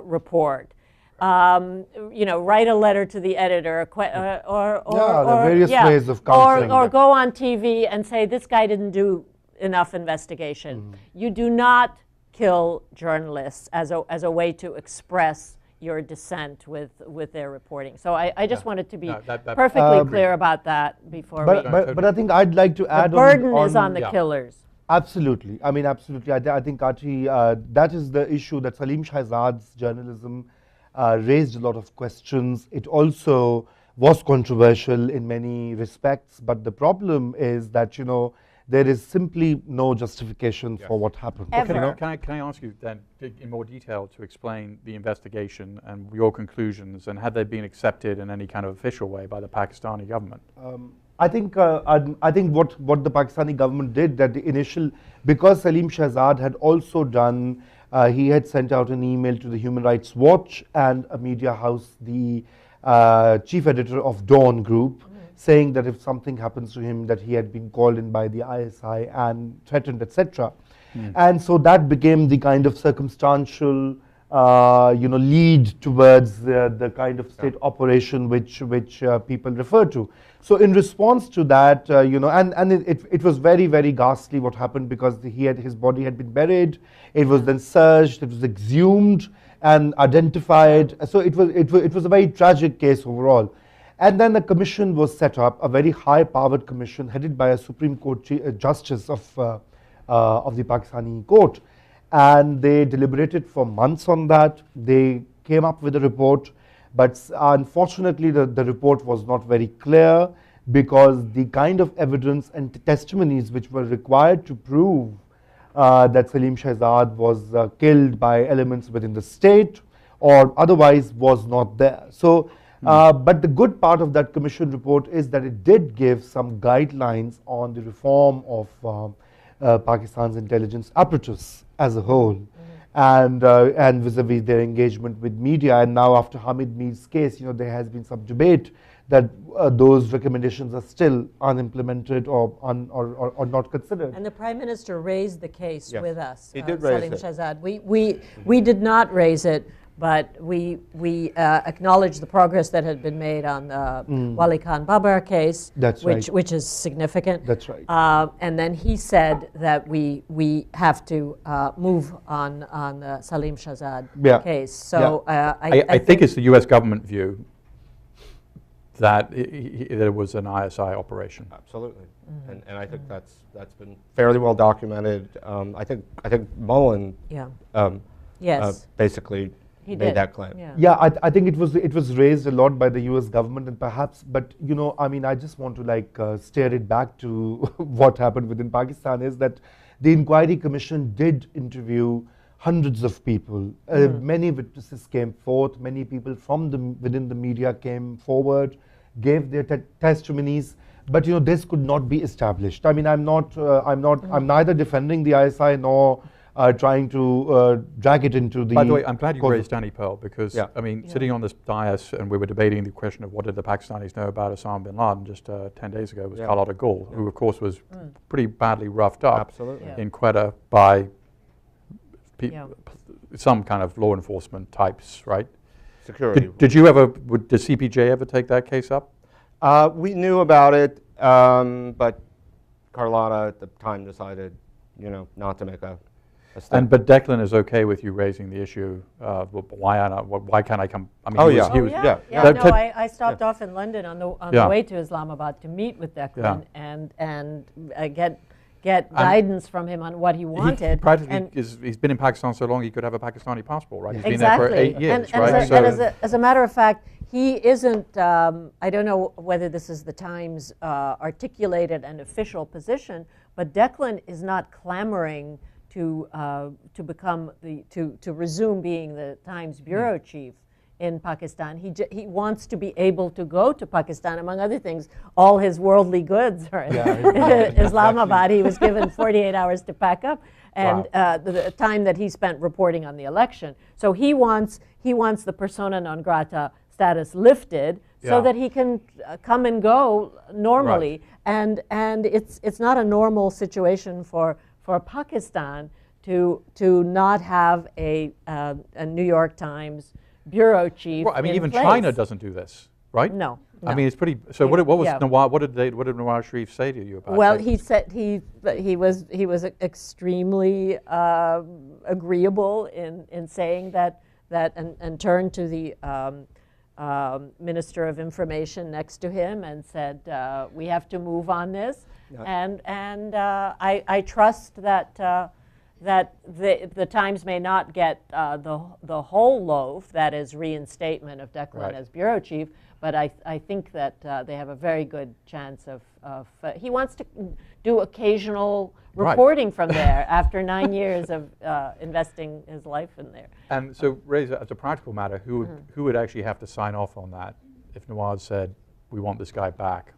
report. Write a letter to the editor, there are various ways of countering or that. go on TV and say this guy didn't do enough investigation. You do not kill journalists as a way to express your dissent with their reporting. So I just wanted to be perfectly clear about that before we. But I think I'd like to add The burden is on the killers. Absolutely. I mean, absolutely. I think, Kati, that is the issue, that Salim Shahzad's journalism raised a lot of questions. It also was controversial in many respects. But the problem is that, there is simply no justification for what happened. Ever. Can I ask you then, in more detail, to explain the investigation and your conclusions, and have they been accepted in any kind of official way by the Pakistani government? I think what the Pakistani government did, that the initial, because Salim Shahzad had also done, he had sent out an email to the Human Rights Watch and a media house, the chief editor of Dawn Group, saying that if something happens to him, that he had been called in by the ISI and threatened, etc. And so that became the kind of circumstantial lead towards the kind of state operation which people refer to. So in response to that, and it was very, very ghastly what happened, because his body had been buried. It was then searched. It was exhumed and identified. So it was a very tragic case overall. And then a commission was set up, a very high-powered commission headed by a Supreme Court justice of the Pakistani court. And they deliberated for months on that. They came up with a report, but unfortunately the report was not very clear, because the kind of evidence and testimonies which were required to prove that Salim Shahzad was killed by elements within the state or otherwise was not there. So, but the good part of that commission report is that it did give some guidelines on the reform of Pakistan's intelligence apparatus as a whole, and vis-a-vis their engagement with media. And now, after Hamid Mir's case, there has been some debate that those recommendations are still unimplemented or not considered. And the Prime Minister raised the case with us. He did raise Salim it. Shahzad. We did not raise it, but we acknowledged the progress that had been made on the Wali Khan Babar case, which is significant. That's right. And then he said that we have to move on the Salim Shahzad case. So I think it's the U.S. government view that it was an ISI operation. Absolutely, and I think that's been fairly well documented. I think Mullen basically made that claim. Yeah, I think it was raised a lot by the U.S. government, and perhaps, but I mean, I just want to steer it back to what happened within Pakistan, is that the inquiry commission did interview hundreds of people. Many witnesses came forth. Many people from within the media came forward, gave their testimonies. But this could not be established. I mean, I'm neither defending the ISI nor trying to drag it into the. By the way, I'm glad you course of- raised Danny Pearl because, Yeah. I mean, sitting on this dais and we were debating the question of what did the Pakistanis know about Osama bin Laden just 10 days ago was Yeah. Carlotta Gul, who of course was pretty badly roughed up Absolutely. Yeah. in Quetta by Yeah. some kind of law enforcement types, right? Security. Did you ever, did CPJ ever take that case up? We knew about it, but Carlotta at the time decided, not to make a step. But Declan is okay with you raising the issue of why can't I come? I mean, Oh, he was, yeah. he was, yeah. No, That- I stopped off in London on the Yeah. way to Islamabad to meet with Declan and get And guidance from him on what he wanted. He practically and he's been in Pakistan so long he could have a Pakistani passport, right? He's been exactly. there for 8 years, and right? as a matter of fact, he isn't. I don't know whether this is the Times articulated an official position, but Declan is not clamoring to become to resume being the Times bureau chief in Pakistan. He wants to be able to go to Pakistan, among other things. All his worldly goods are in Islamabad. He was given 48 hours to pack up, and the time that he spent reporting on the election. So he wants the persona non grata status lifted so Yeah. that he can come and go normally. And it's not a normal situation for Pakistan to not have a New York Times bureau chief. Well, I mean, in even place. China doesn't do this, right? No. I mean, it's pretty. So what was Yeah. Nawaz? What did Nawaz Sharif say to you about? Well, it? he said he was extremely agreeable in saying that and turned to the Minister of Information next to him and said, "We have to move on this," and I trust that the Times may not get the whole loaf, that is reinstatement of Declan as bureau chief, but I think that they have a very good chance of he wants to do occasional reporting from there after 9 years of investing his life in there. And so, Reza, as a practical matter, who would actually have to sign off on that if Nawaz said, "We want this guy back"?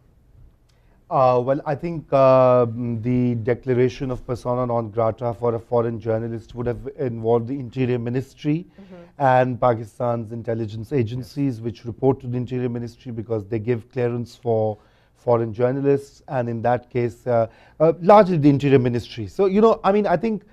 Well, I think the declaration of persona non grata for a foreign journalist would have involved the Interior Ministry and Pakistan's intelligence agencies, which report to the Interior Ministry because they give clearance for foreign journalists, and in that case, largely the Interior Ministry. So, I mean, I think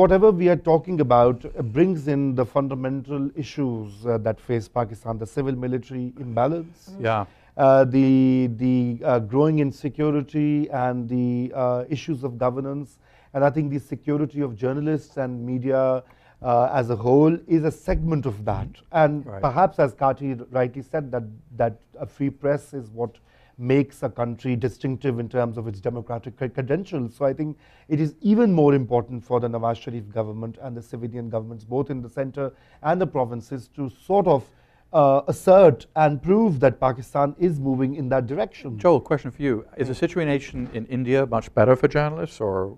whatever we are talking about brings in the fundamental issues that face Pakistan, the civil-military imbalance. Yeah. The growing insecurity and the issues of governance, and I think the security of journalists and media as a whole is a segment of that. And perhaps, as Kati rightly said, that a free press is what makes a country distinctive in terms of its democratic credentials. So I think it is even more important for the Nawaz Sharif government and the civilian governments, both in the center and the provinces, to sort of assert and prove that Pakistan is moving in that direction. Joel, question for you: is the situation in India much better for journalists, or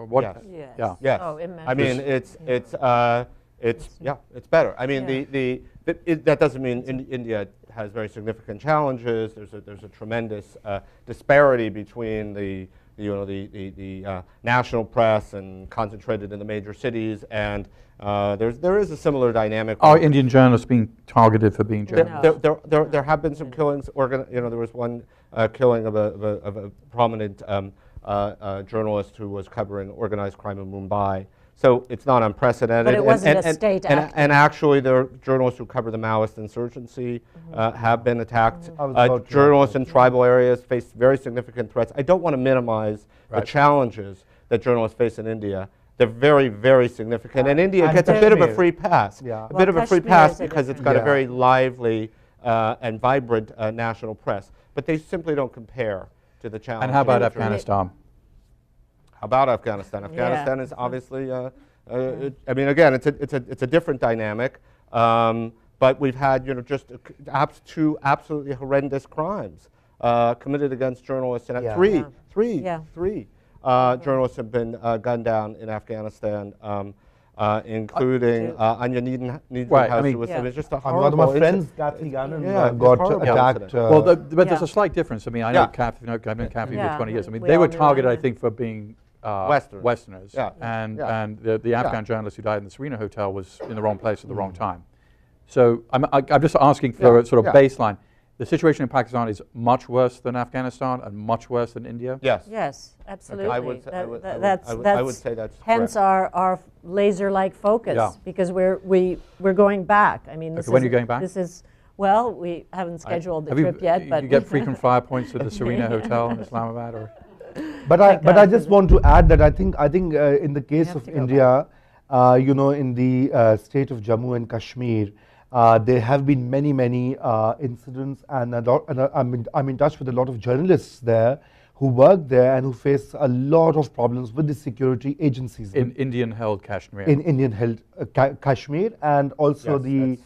what? Yes. Yes. Yeah. Yes. Oh, I mean, it's better. I mean, that doesn't mean India has very significant challenges. There's a tremendous disparity between the national press and concentrated in the major cities, and there is a similar dynamic. Are Indian journalists being targeted for being journalists? There have been some killings. There was one killing of a prominent journalist who was covering organized crime in Mumbai. So it's not unprecedented. But it wasn't a state act. And actually, the journalists who cover the Maoist insurgency have been attacked. Journalists in tribal areas face very significant threats. I don't want to minimize the challenges that journalists face in India. They're very, very significant. And India gets a bit of a free pass. Yeah. A bit of a free Kashmir pass is a because it's different- got a very lively and vibrant national press. But they simply don't compare to the challenges. And how about of journalists. Afghanistan? How about Afghanistan? Afghanistan is obviously, I mean, again, it's a different dynamic, but we've had just two absolutely horrendous crimes committed against journalists, and three journalists have been gunned down in Afghanistan, including Anya Needhamhouse, who was just a horrible One of my incident. friends, Kathy Gannon, Yeah, got horrible attacked. incident. Well, but there's a slight difference. I mean, I know Kathy, I've known Kathy Yeah. for 20 years. I mean, We they all were knew targeted, I Anya. think, for being Westerners. Yeah. And the Afghan journalist who died in the Serena Hotel was in the wrong place at the wrong time. So I'm just asking for a sort of baseline. The situation in Pakistan is much worse than Afghanistan and much worse than India? Yes. Yes, absolutely. I would say that's hence correct. our laser-like focus, because we're going back. I mean, this when are you going back? This is, well, we haven't scheduled the trip yet, but you get frequent flyer points at the Serena Hotel in Islamabad, or? But I just want to add that I think in the case of India, in the state of Jammu and Kashmir, there have been many incidents, and I'm in touch with a lot of journalists there who work there and who face a lot of problems with the security agencies. In Indian-held Kashmir. In Indian-held Kashmir, and also the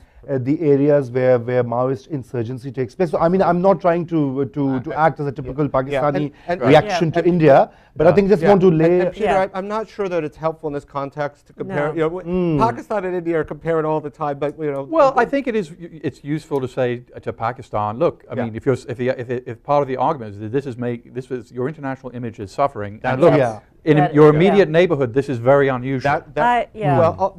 areas where Maoist insurgency takes place. So I mean, I'm not trying to act as a typical Pakistani reaction to India, but I think just want to lay. And Peter, I'm not sure that it's helpful in this context to compare. Pakistan and India are compared all the time, but Well, I think it's useful to say to Pakistan, look, I mean, if part of the argument is that your international image is suffering, and look, in your immediate neighborhood, this is very unusual. Well,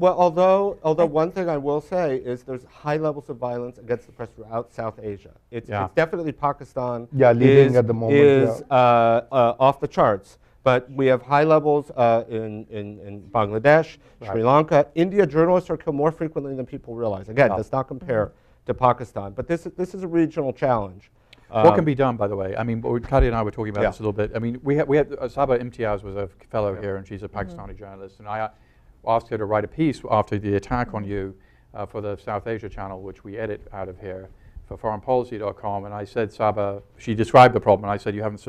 although one thing I will say is there's high levels of violence against the press throughout South Asia. It's definitely Pakistan. Leading at the moment. Is off the charts. But we have high levels in Bangladesh, Sri Lanka. India, journalists are killed more frequently than people realize. Again, does not compare to Pakistan. But this is a regional challenge. What can be done, by the way? I mean, Kati and I were talking about this a little bit. I mean, we had Saba Imtiaz was a fellow here, and she's a Pakistani journalist. And I asked her to write a piece after the attack on you for the South Asia channel, which we edit out of here, for foreignpolicy.com. And I said, Saba, she described the problem, and I said, you haven't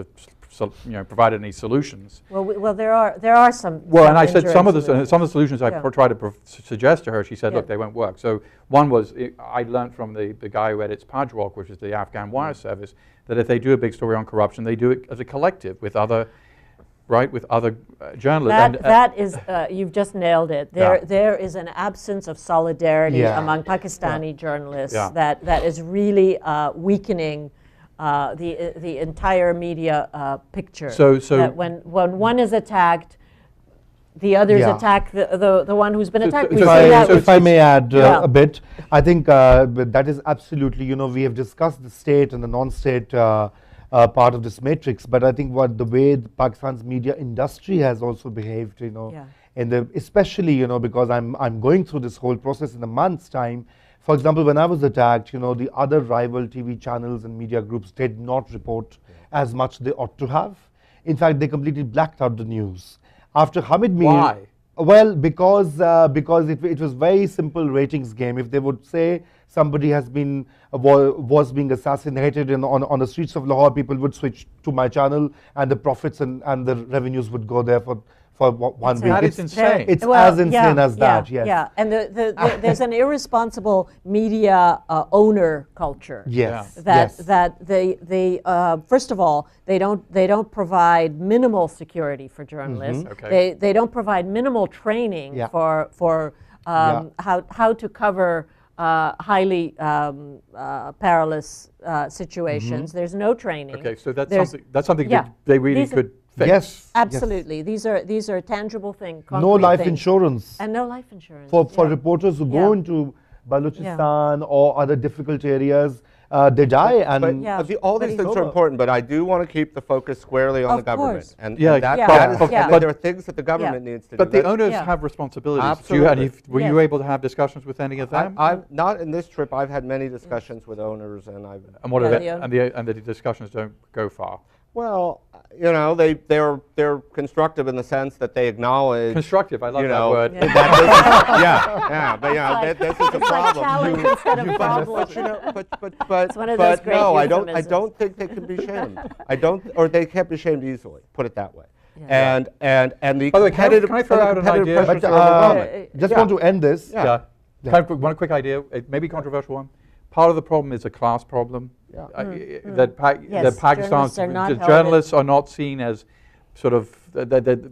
provided any solutions. Well, there are some. Well, and I said some of the solutions I tried to suggest to her. She said, look, they won't work. So one was I learned from the guy who edits Pajwalk, which is the Afghan wire service, that if they do a big story on corruption, they do it as a collective with other. With other journalists. That is, you've just nailed it. There is an absence of solidarity among Pakistani journalists that is really weakening the entire media picture. So that when one is attacked, the others attack the one who's been attacked. If I may add a bit, I think that is absolutely, we have discussed the state and the non-state part of this matrix, but I think the way Pakistan's media industry has also behaved, especially, because I'm going through this whole process in a month's time. For example, when I was attacked, the other rival TV channels and media groups did not report as much they ought to have. In fact, they completely blacked out the news. After Hamid Mir. Why? Well, because it was very simple ratings game. If they would say somebody was being assassinated on the streets of Lahore, people would switch to my channel, and the profits and the revenues would go there for 1 week. That is insane. It's as insane as that. Yes. Yeah, and there's an irresponsible media owner culture. Yes. That they first of all they don't provide minimal security for journalists. They don't provide minimal training for how to cover highly perilous situations. There's no training. Okay, so that's something they really could fix. Yes, absolutely. Yes. These are tangible things. No life insurance. And no life insurance for reporters who go into Balochistan or other difficult areas. They die, and all these things are important. But I do want to keep the focus squarely on the government, and but there are things that the government needs to do. But the owners have responsibilities. Absolutely. Were you able to have discussions with any of them? I've not in this trip. I've had many discussions with owners, and what are the discussions don't go far. Well, they're constructive in the sense that they acknowledge. Constructive, I love that word. But this is a problem. Challenge instead of problem. But no, I don't think they can be shamed. Or they can't be shamed easily. Put it that way. And the by the way, can I throw out an idea? Just want to end this. One quick idea, maybe controversial one. Part of the problem is a class problem. That Pakistan's journalists are not seen as sort of.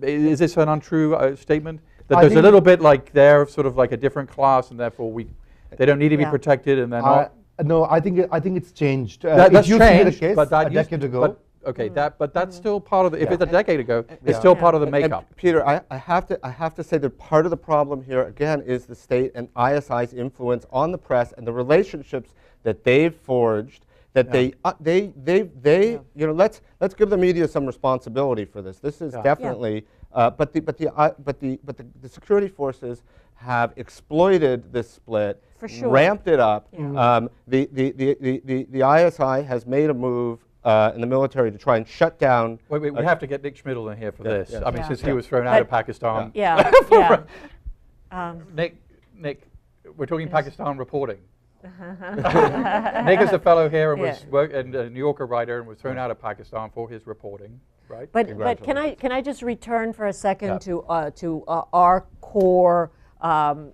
Is this an untrue statement? That there's a little bit like they're sort of like a different class, and therefore they don't need to be protected, and they're not. No, I think it's changed. That's changed, a decade ago. Okay, but that's still part of the. If it's a decade ago, it's Yeah. still part of the And makeup. Peter, I have to say that part of the problem here again is the state and ISI's influence on the press and the relationships that they've forged. That they you know, let's give the media some responsibility for this. This is definitely, but the security forces have exploited this split, For sure. ramped it up. Yeah. The ISI has made a move in the military to try and shut down. Wait, we have to get Nick Schmidl in here for this. yeah. I mean, Yeah. since he was thrown out of Pakistan. Yeah, yeah. Nick, we're talking Pakistan reporting. Nick is a fellow here and was and a New Yorker writer and was thrown out of Pakistan for his reporting, right? But can I just return for a second to our core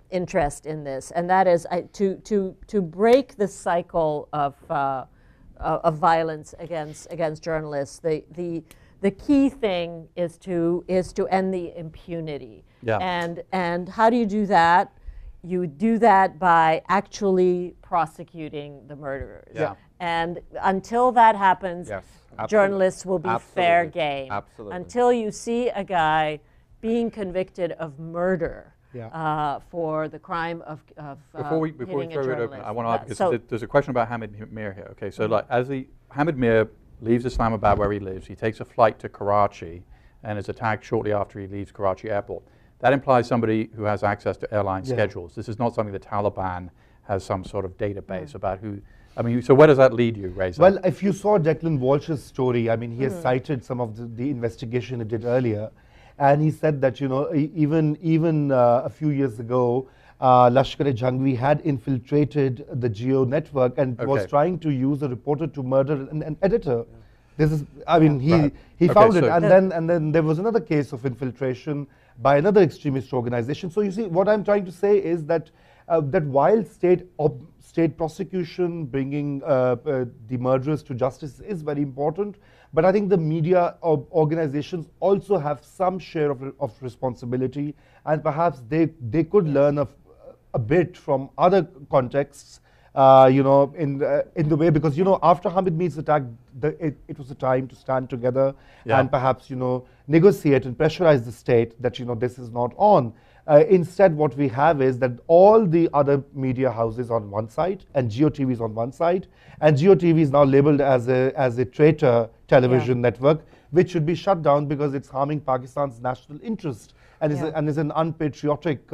interest in this, and that is to break the cycle of violence against journalists. The key thing is to end the impunity. Yeah. And how do you do that? You do that by actually prosecuting the murderers. Yeah. And until that happens, Yes, absolutely. journalists will be fair Absolutely. game. Absolutely. Until you see a guy being convicted of murder for the crime of Before we hitting a throw it open, journalist. I want to ask, So- because there's a question about Hamid Mir here. Okay, so like Hamid Mir leaves Islamabad where he lives, he takes a flight to Karachi and is attacked shortly after he leaves Karachi airport. That implies somebody who has access to airline schedules. This is not something the Taliban has some sort of database about who. I mean, so where does that lead you, Reza? Well, if you saw Declan Walsh's story, I mean, he has cited some of the investigation he did earlier, and he said that, you know, even a few years ago, Lashkar-e-Jhangvi had infiltrated the Geo network and was trying to use a reporter to murder an editor. This is, I mean, he found it, and then there was another case of infiltration by another extremist organization. So you see, what I'm trying to say is that that while state prosecution, bringing the murderers to justice is very important, but I think the media organizations also have some share of responsibility, and perhaps they could learn a bit from other contexts. You know, in the way, because, you know, after Hamid Mir's attack, it was a time to stand together and perhaps, you know, negotiate and pressurize the state that, you know, this is not on. Instead, what we have is that all the other media houses on one side and GeoTV is on one side, and GeoTV is now labeled as a traitor television network, which should be shut down because it's harming Pakistan's national interest and is an unpatriotic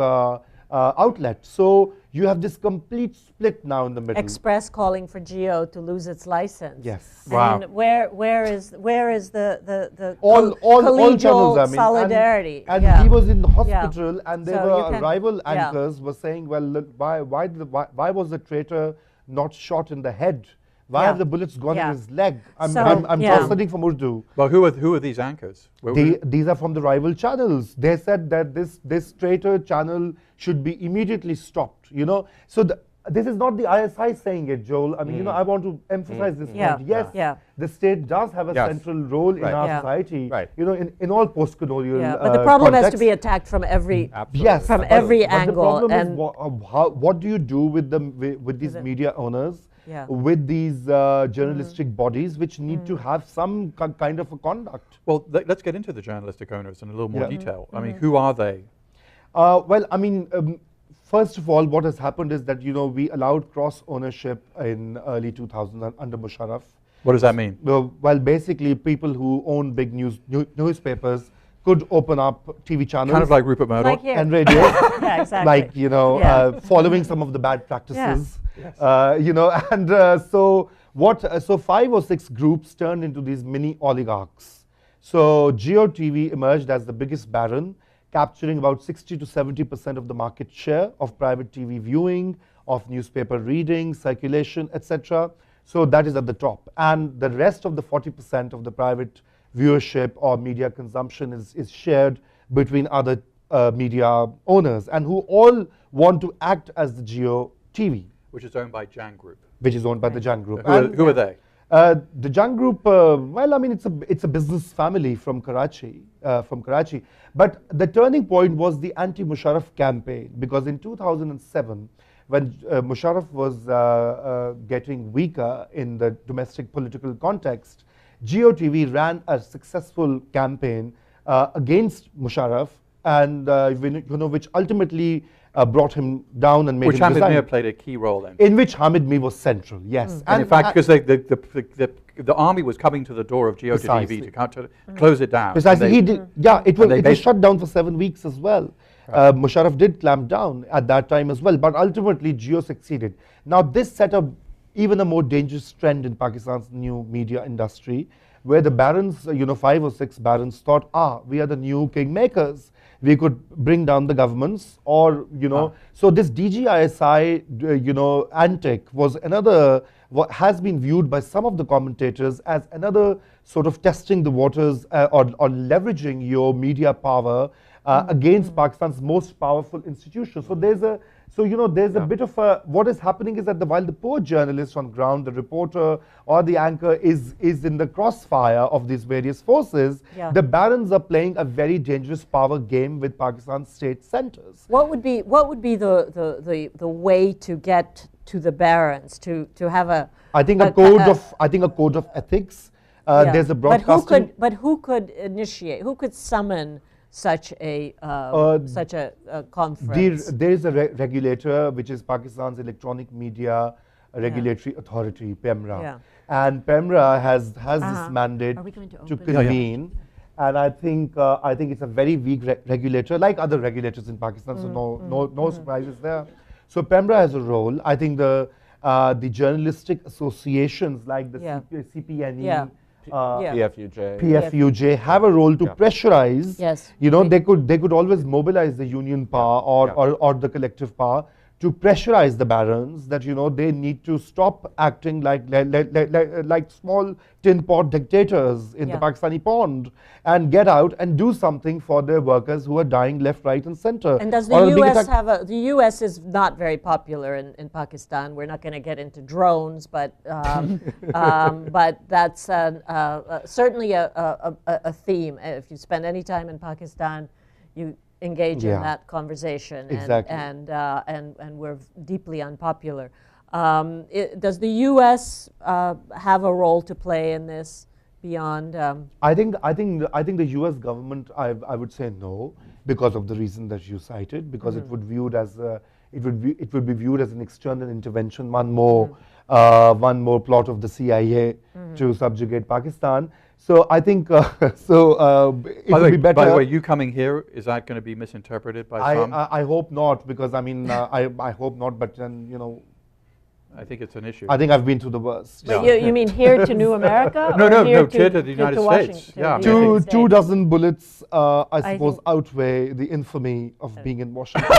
outlet. So you have this complete split now in the middle. Express calling for Geo to lose its license. Yes. Wow. And where is the all collegial channels, I mean, solidarity? and he was in the hospital, and there So you were can- rival anchors were saying, well, look, why was the traitor not shot in the head? Why have the bullets gone in his leg? I'm translating from Urdu. Well, who are these anchors? These are from the rival channels. They said that this traitor channel should be immediately stopped. You know, so this is not the ISI saying it, Joel. I mean, you know, I want to emphasize this point. Yes, the state does have a central role in our society. You know, in all post-colonial. But the problem has to be attacked from every from every angle. The problem is what do you do with these media owners? With these journalistic bodies, which need to have some kind of a conduct. Well, let's get into the journalistic owners in a little more detail. I mean, who are they? Well, I mean, first of all, what has happened is that, you know, we allowed cross-ownership in early 2000 under Musharraf. What does that mean? Well, basically, people who own big newspapers could open up TV channels. Kind of like Rupert Murdoch. And radio. Exactly. Like, you know, following some of the bad practices. You know, and so 5 or 6 groups turned into these mini oligarchs. So GeoTV emerged as the biggest baron, capturing about 60 to 70% of the market share of private TV viewing, of newspaper reading, circulation, etc. So that is at the top. And the rest of the 40% of the private viewership or media consumption is shared between other media owners, and who all want to act as the GeoTV. Which is owned by Jang Group. Which is owned by the Jang Group. Who are they? The Jang Group, well, I mean, it's a business family from Karachi. But the turning point was the anti-Musharraf campaign, because in 2007, when Musharraf was getting weaker in the domestic political context, GeoTV ran a successful campaign against Musharraf, and which ultimately brought him down and made Which him Hamid resign. Mir played a key role in. In which Hamid Mir was central, yes. And in fact, because the army was coming to the door of Precisely. GeoTV to close it down. Precisely, And he they- did. Yeah, it was they shut down for 7 weeks as well. Musharraf did clamp down at that time as well, but ultimately Geo succeeded. Now this set up even a more dangerous trend in Pakistan's new media industry, where the barons, 5 or 6 barons thought, we are the new kingmakers. We could bring down the governments, or So this DGISI, antic was another. What has been viewed by some of the commentators as another sort of testing the waters or leveraging your media power against Pakistan's most powerful institution. So there's a bit of a, what is happening is that while the poor journalist on ground, the reporter or the anchor is in the crossfire of these various forces, the barons are playing a very dangerous power game with Pakistan's state centers. What would be the way to get to the barons to have a? I think a code of ethics. There's a broadcasting. But who could initiate? Who could summon such a conference? There is a regulator, which is Pakistan's Electronic Media Regulatory Authority, PEMRA, and PEMRA has this mandate to convene. And I think it's a very weak regulator, like other regulators in Pakistan. So no surprises there. So PEMRA has a role. I think the journalistic associations like the CPNE. PFUJ have a role to pressurize. Yes. They could always mobilize the union power or the collective power to pressurize the barons that they need to stop acting like small tin pot dictators in the Pakistani pond and get out and do something for their workers who are dying left, right, and center. And does the U.S. have the U.S. is not very popular in Pakistan. We're not going to get into drones, but that's certainly a theme. If you spend any time in Pakistan, you engage in that conversation, and we're deeply unpopular. Does the U.S. have a role to play in this beyond? I think the U.S. government, I would say no, because of the reason that you cited, because it would viewed as it would be viewed as an external intervention, one more plot of the CIA to subjugate Pakistan. So I think it would be better. By the way, you coming here, is that going to be misinterpreted by some? I hope not, because I hope not, but then I think it's an issue. I think I've been through the worst. But you mean here to New America? No, here to the United States. Yeah, two dozen bullets, I suppose, outweigh the infamy of being in Washington.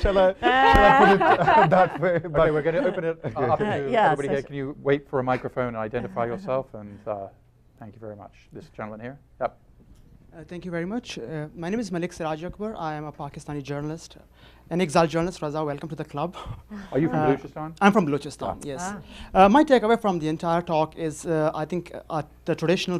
Shall I put it that way? Okay, we're going to open it up to everybody here. Can you wait for a microphone and identify yourself? And thank you very much. This gentleman here. Yep. Thank you very much. My name is Malik Siraj Akbar. I am a Pakistani journalist, an exiled journalist. Raza, welcome to the club. Are you from Balochistan? I'm from Balochistan, yes. My takeaway from the entire talk is, I think, the traditional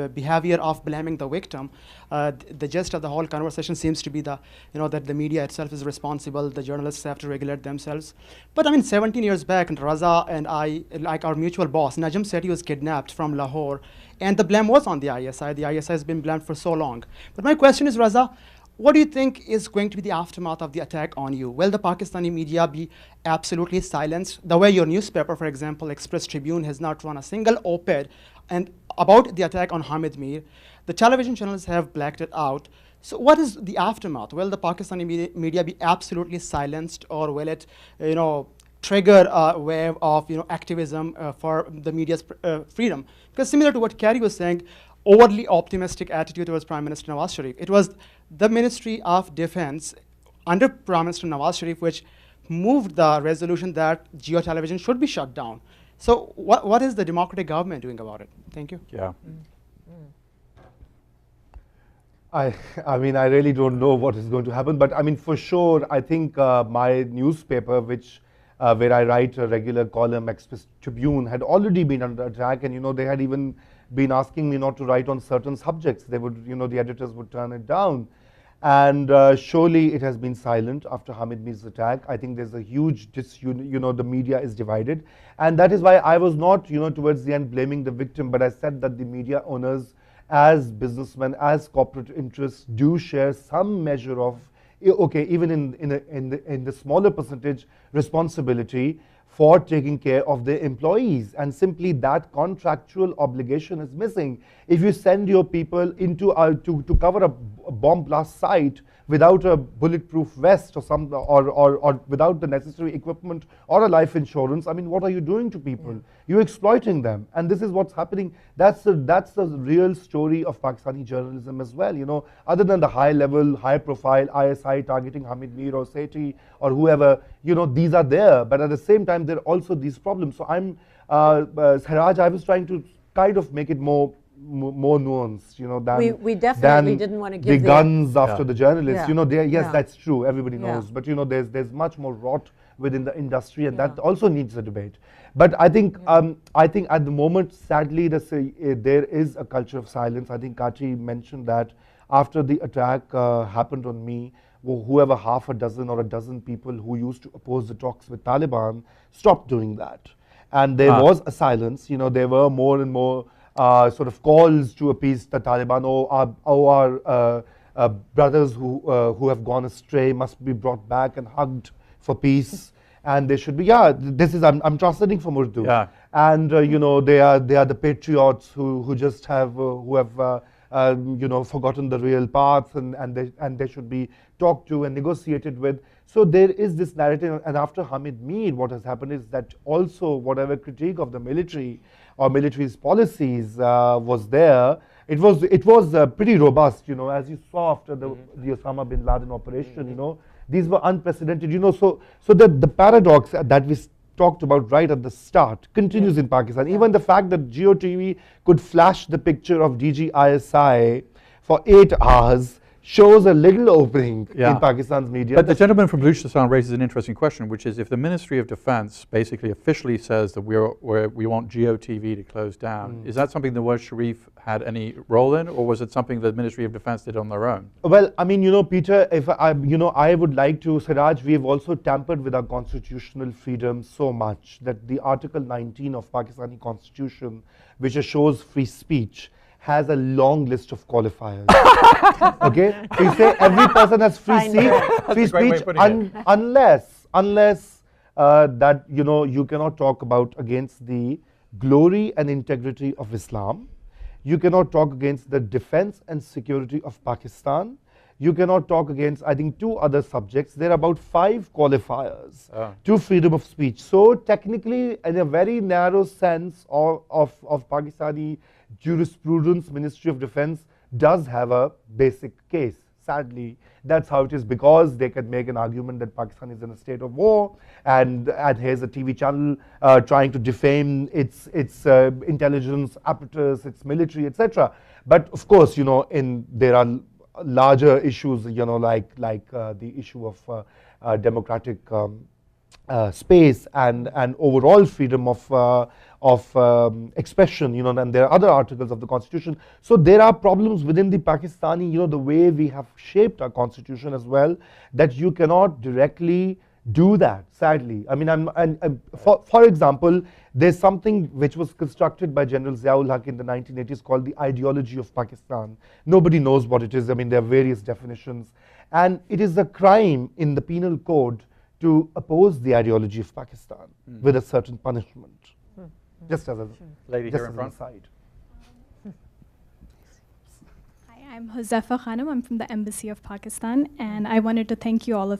behavior of blaming the victim. The gist of the whole conversation seems to be that the media itself is responsible, the journalists have to regulate themselves. But 17 years back, Raza and I, like our mutual boss, Najm Sethi, was kidnapped from Lahore, and the blame was on the ISI. The ISI has been blamed for so long. But my question is, Raza, what do you think is going to be the aftermath of the attack on you? Will the Pakistani media be absolutely silenced? The way your newspaper, for example, Express Tribune, has not run a single op-ed and about the attack on Hamid Mir. The television channels have blacked it out. So what is the aftermath? Will the Pakistani media be absolutely silenced, or will it, trigger a wave of activism for the media's freedom? Because similar to what Kati was saying, overly optimistic attitude towards Prime Minister Nawaz Sharif. It was the Ministry of Defense under Prime Minister Nawaz Sharif which moved the resolution that Geo television should be shut down. So what is the democratic government doing about it? Thank you. Yeah. I I really don't know what is going to happen, but for sure, I think my newspaper, where I write a regular column, Express Tribune, had already been under attack, and they had even been asking me not to write on certain subjects. They would, the editors would turn it down. And surely it has been silent after Hamid Mir's attack. I think there's a huge, the media is divided. And that is why I was not, towards the end blaming the victim, but I said that the media owners, as businessmen, as corporate interests, do share some measure of, okay, even in the smaller percentage, responsibility for taking care of their employees, and simply that contractual obligation is missing. If you send your people into to cover a bomb blast site without a bulletproof vest or without the necessary equipment or a life insurance, I mean, what are you doing to people? Yeah. You're exploiting them, and this is what's happening. That's the real story of Pakistani journalism as well. Other than the high level, high profile ISI targeting Hamid Mir or Sethi or whoever, these are there, but at the same time there are also these problems. So I'm Siraj, I was trying to kind of make it more nuanced, than we definitely didn't want to give the guns after the journalists. Yeah. That's true. Everybody knows, but there's much more rot within the industry, and that also needs a debate. But I think at the moment, sadly, there is a culture of silence. I think Kati mentioned that after the attack happened on me, whoever half a dozen or a dozen people who used to oppose the talks with Taliban stopped doing that, and there was a silence. There were more and more sort of calls to appease the Taliban. Our brothers who have gone astray must be brought back and hugged for peace, and they should be. This is I'm translating from Urdu. Yeah. And they are the patriots who just have forgotten the real path, and they should be talked to and negotiated with. So there is this narrative, and after Hamid Mir, what has happened is that also whatever critique of the military or military's policies was there, it was pretty robust, as you saw after the Osama bin Laden operation, these were unprecedented, so the paradox that we talked about right at the start continues in Pakistan. Even the fact that GeoTV could flash the picture of DG ISI for 8 hours shows a little opening in Pakistan's media. But the gentleman from Baluchistan raises an interesting question, which is if the Ministry of Defense basically officially says that we want GeoTV to close down, is that something the Nawaz Sharif had any role in, or was it something the Ministry of Defense did on their own? Well, I mean, Peter, if I would like to, Siraj, we have also tampered with our constitutional freedom so much that the Article 19 of Pakistani Constitution, which shows free speech, has a long list of qualifiers. Okay, so you say every person has free speech unless that you cannot talk about against the glory and integrity of Islam. You cannot talk against the defense and security of Pakistan. You cannot talk against, I think, 2 other subjects. There are about 5 qualifiers to freedom of speech. So technically, in a very narrow sense of Pakistani jurisprudence, Ministry of Defense does have a basic case. Sadly, that's how it is, because they can make an argument that Pakistan is in a state of war, and here's a TV channel trying to defame its intelligence apparatus, its military, etc. But of course, there are larger issues, like the issue of democratic space and overall freedom of expression, and there are other articles of the Constitution. So there are problems within the Pakistani, the way we have shaped our Constitution as well, that you cannot directly do that, sadly. I mean, for example, there's something which was constructed by General Ziaul Haq in the 1980s called the ideology of Pakistan. Nobody knows what it is. I mean, there are various definitions. And it is a crime in the penal code to oppose the ideology of Pakistan with a certain punishment. Just as a lady here in front. Side. Hi, I'm Josefa Khanum. I'm from the Embassy of Pakistan, and I wanted to thank all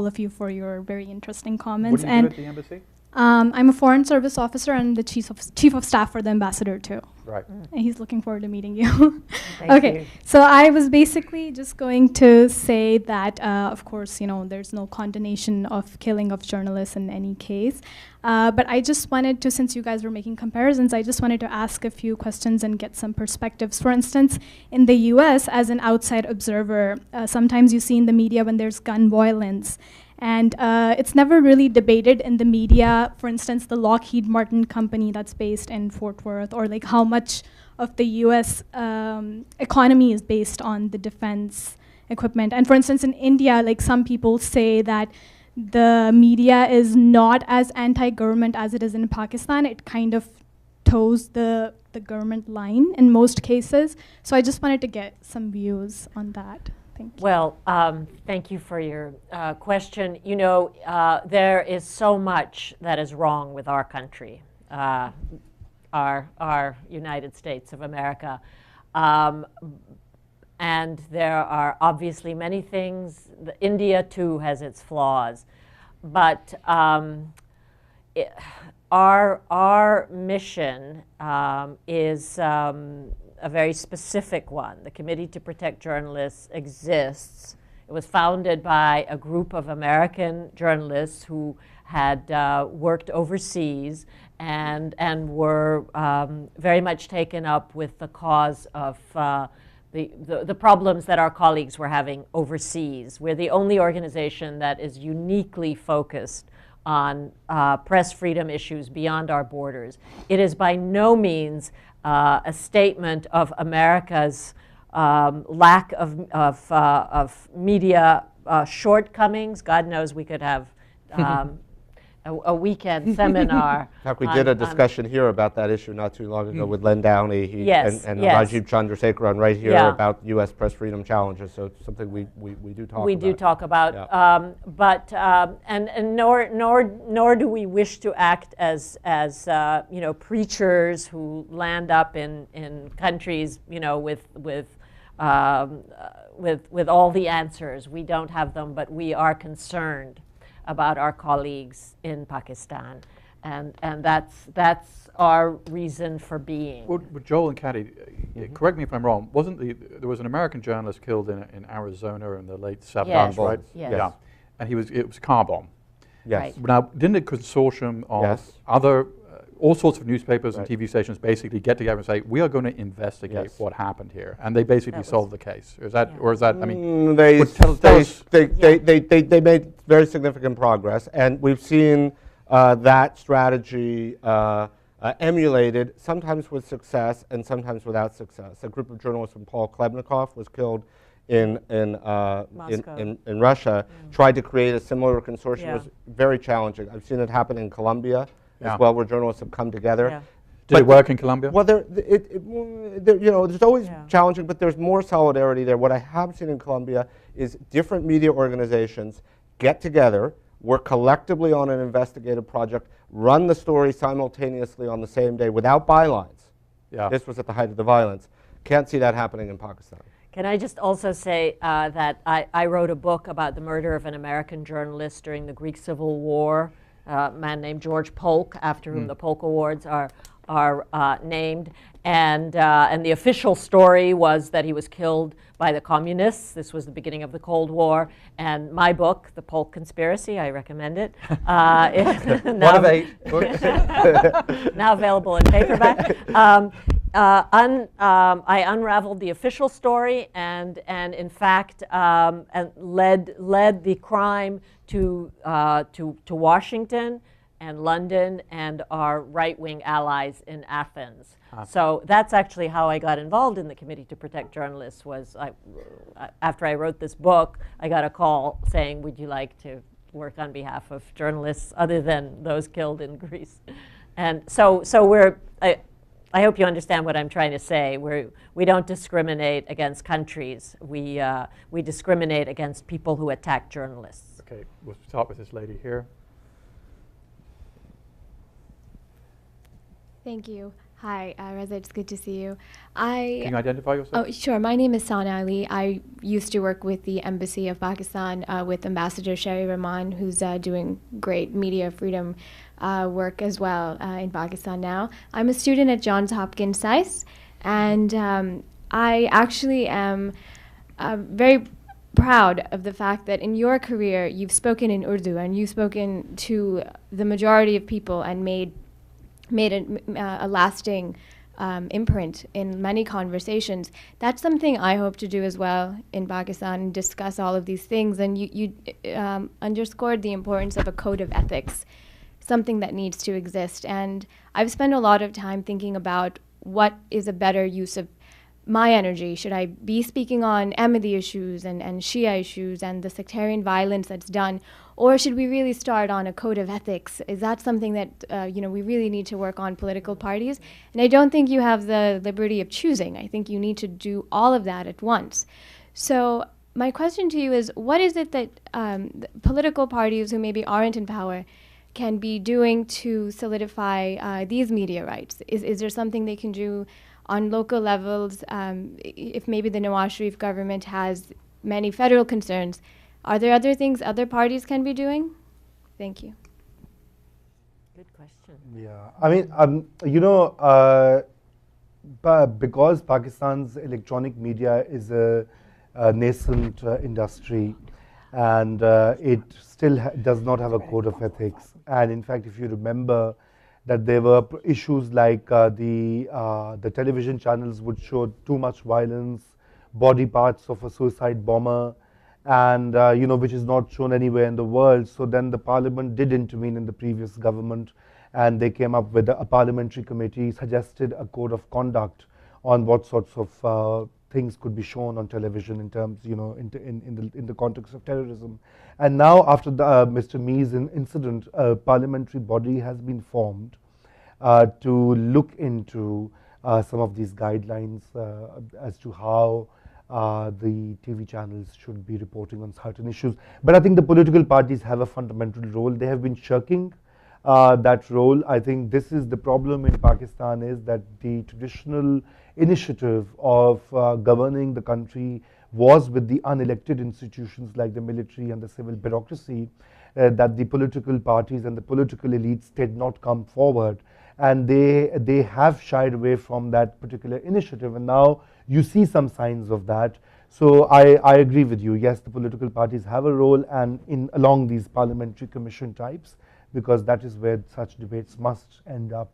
of you for your very interesting comments. What do you do at the embassy? I'm a Foreign Service officer and the chief of staff for the ambassador too. Right. And he's looking forward to meeting you. Okay, so I was basically just going to say that, of course, there's no condemnation of killing of journalists in any case. But I just wanted to, since you guys were making comparisons, I just wanted to ask a few questions and get some perspectives. For instance, in the US, as an outside observer, sometimes you see in the media when there's gun violence, and it's never really debated in the media. For instance, the Lockheed Martin company that's based in Fort Worth, or like how much of the US economy is based on the defense equipment. And for instance, in India, like some people say that the media is not as anti-government as it is in Pakistan. It kind of toes the government line in most cases. So I just wanted to get some views on that. Thank you. Well, thank you for your question. You know, there is so much that is wrong with our country, our United States of America. And there are obviously many things. India, too, has its flaws. But our mission is a very specific one. The Committee to Protect Journalists exists. It was founded by a group of American journalists who had worked overseas and were very much taken up with the cause of the problems that our colleagues were having overseas. We're the only organization that is uniquely focused on press freedom issues beyond our borders. It is by no means a statement of America's lack of media shortcomings. God knows we could have a weekend seminar. In fact, we did a discussion here about that issue not too long ago with Len Downey and yes. Rajiv Chandrasekaran right here Yeah. about U.S. press freedom challenges. So it's something we do talk about. We do talk about, Yeah. and nor do we wish to act as you know, preachers who land up in countries, you know, with all the answers. We don't have them, but we are concerned about our colleagues in Pakistan, and that's our reason for being. Well, Joel and Kati, correct me if I'm wrong. There was an American journalist killed in Arizona in the late 70s, Yes. right? Yes. Yeah, and it was a car bomb. Yes. Right. Now, didn't a consortium of Yes. other all sorts of newspapers and Right. TV stations basically get together and say, we are going to investigate Yes. what happened here, and they basically That solved the case. Is that, Yeah. or is that? I mean, They made very significant progress, and we've seen that strategy emulated, sometimes with success and sometimes without success. A group of journalists from Paul Klebnikov was killed in Russia, tried to create a similar consortium. Yeah. It was very challenging. I've seen it happen in Colombia Yeah. as well, where journalists have come together. Yeah. did it work in Colombia? Well, you know, there's always Yeah. challenging, but there's more solidarity there. What I have seen in Colombia is different media organizations get together, work collectively on an investigative project, run the story simultaneously on the same day without bylines. Yeah. This was at the height of the violence. Can't see that happening in Pakistan. Can I just also say that I wrote a book about the murder of an American journalist during the Greek Civil War, a man named George Polk, after whom the Polk Awards are named. And the official story was that he was killed by the communists. This was the beginning of the Cold War. And my book, The Polk Conspiracy, I recommend it. One of 8 books. Now available in paperback. I unraveled the official story and in fact led the crime to Washington and London and our right-wing allies in Athens. So that's actually how I got involved in the Committee to Protect Journalists. After I wrote this book, I got a call saying, would you like to work on behalf of journalists other than those killed in Greece? And so I hope you understand what I'm trying to say. We don't discriminate against countries. We discriminate against people who attack journalists. Okay, we'll start with this lady here. Thank you. Hi, Reza, it's good to see you. Can you identify yourself? Oh, sure. My name is Sana Ali. I used to work with the Embassy of Pakistan with Ambassador Sherry Rahman, who's doing great media freedom work as well in Pakistan now. I'm a student at Johns Hopkins SAIS, and I actually am very proud of the fact that in your career you've spoken in Urdu and you've spoken to the majority of people and made a lasting imprint in many conversations. That's something I hope to do as well in Pakistan and discuss all of these things. And you underscored the importance of a code of ethics, something that needs to exist. And I've spent a lot of time thinking about what is a better use of my energy? Should I be speaking on Ahmadi issues and Shia issues and the sectarian violence that's done? Or should we really start on a code of ethics? Is that something that we really need to work on, political parties? And I don't think you have the liberty of choosing. I think you need to do all of that at once. So my question to you is, what is it that political parties who maybe aren't in power can be doing to solidify these media rights? Is there something they can do on local levels? If maybe the Nawaz Sharif government has many federal concerns, are there other things other parties can be doing? Thank you. Good question. Yeah, I mean, because Pakistan's electronic media is a nascent industry, and it still does not have a code of ethics. And in fact, if you remember that there were issues like the television channels would show too much violence, body parts of a suicide bomber, and which is not shown anywhere in the world. So then the parliament did intervene in the previous government, and they came up with a parliamentary committee, suggested a code of conduct on what sorts of things could be shown on television in terms, in the context of terrorism. And now, after the Mr. Mir's incident, a parliamentary body has been formed to look into some of these guidelines as to how the TV channels should be reporting on certain issues. But I think the political parties have a fundamental role. They have been shirking that role. I think this is the problem in Pakistan, is that the traditional initiative of governing the country was with the unelected institutions like the military and the civil bureaucracy, that the political parties and the political elites did not come forward, and they have shied away from that particular initiative, and now you see some signs of that. So I agree with you. Yes, the political parties have a role, and along these parliamentary commission types, because that is where such debates must end up.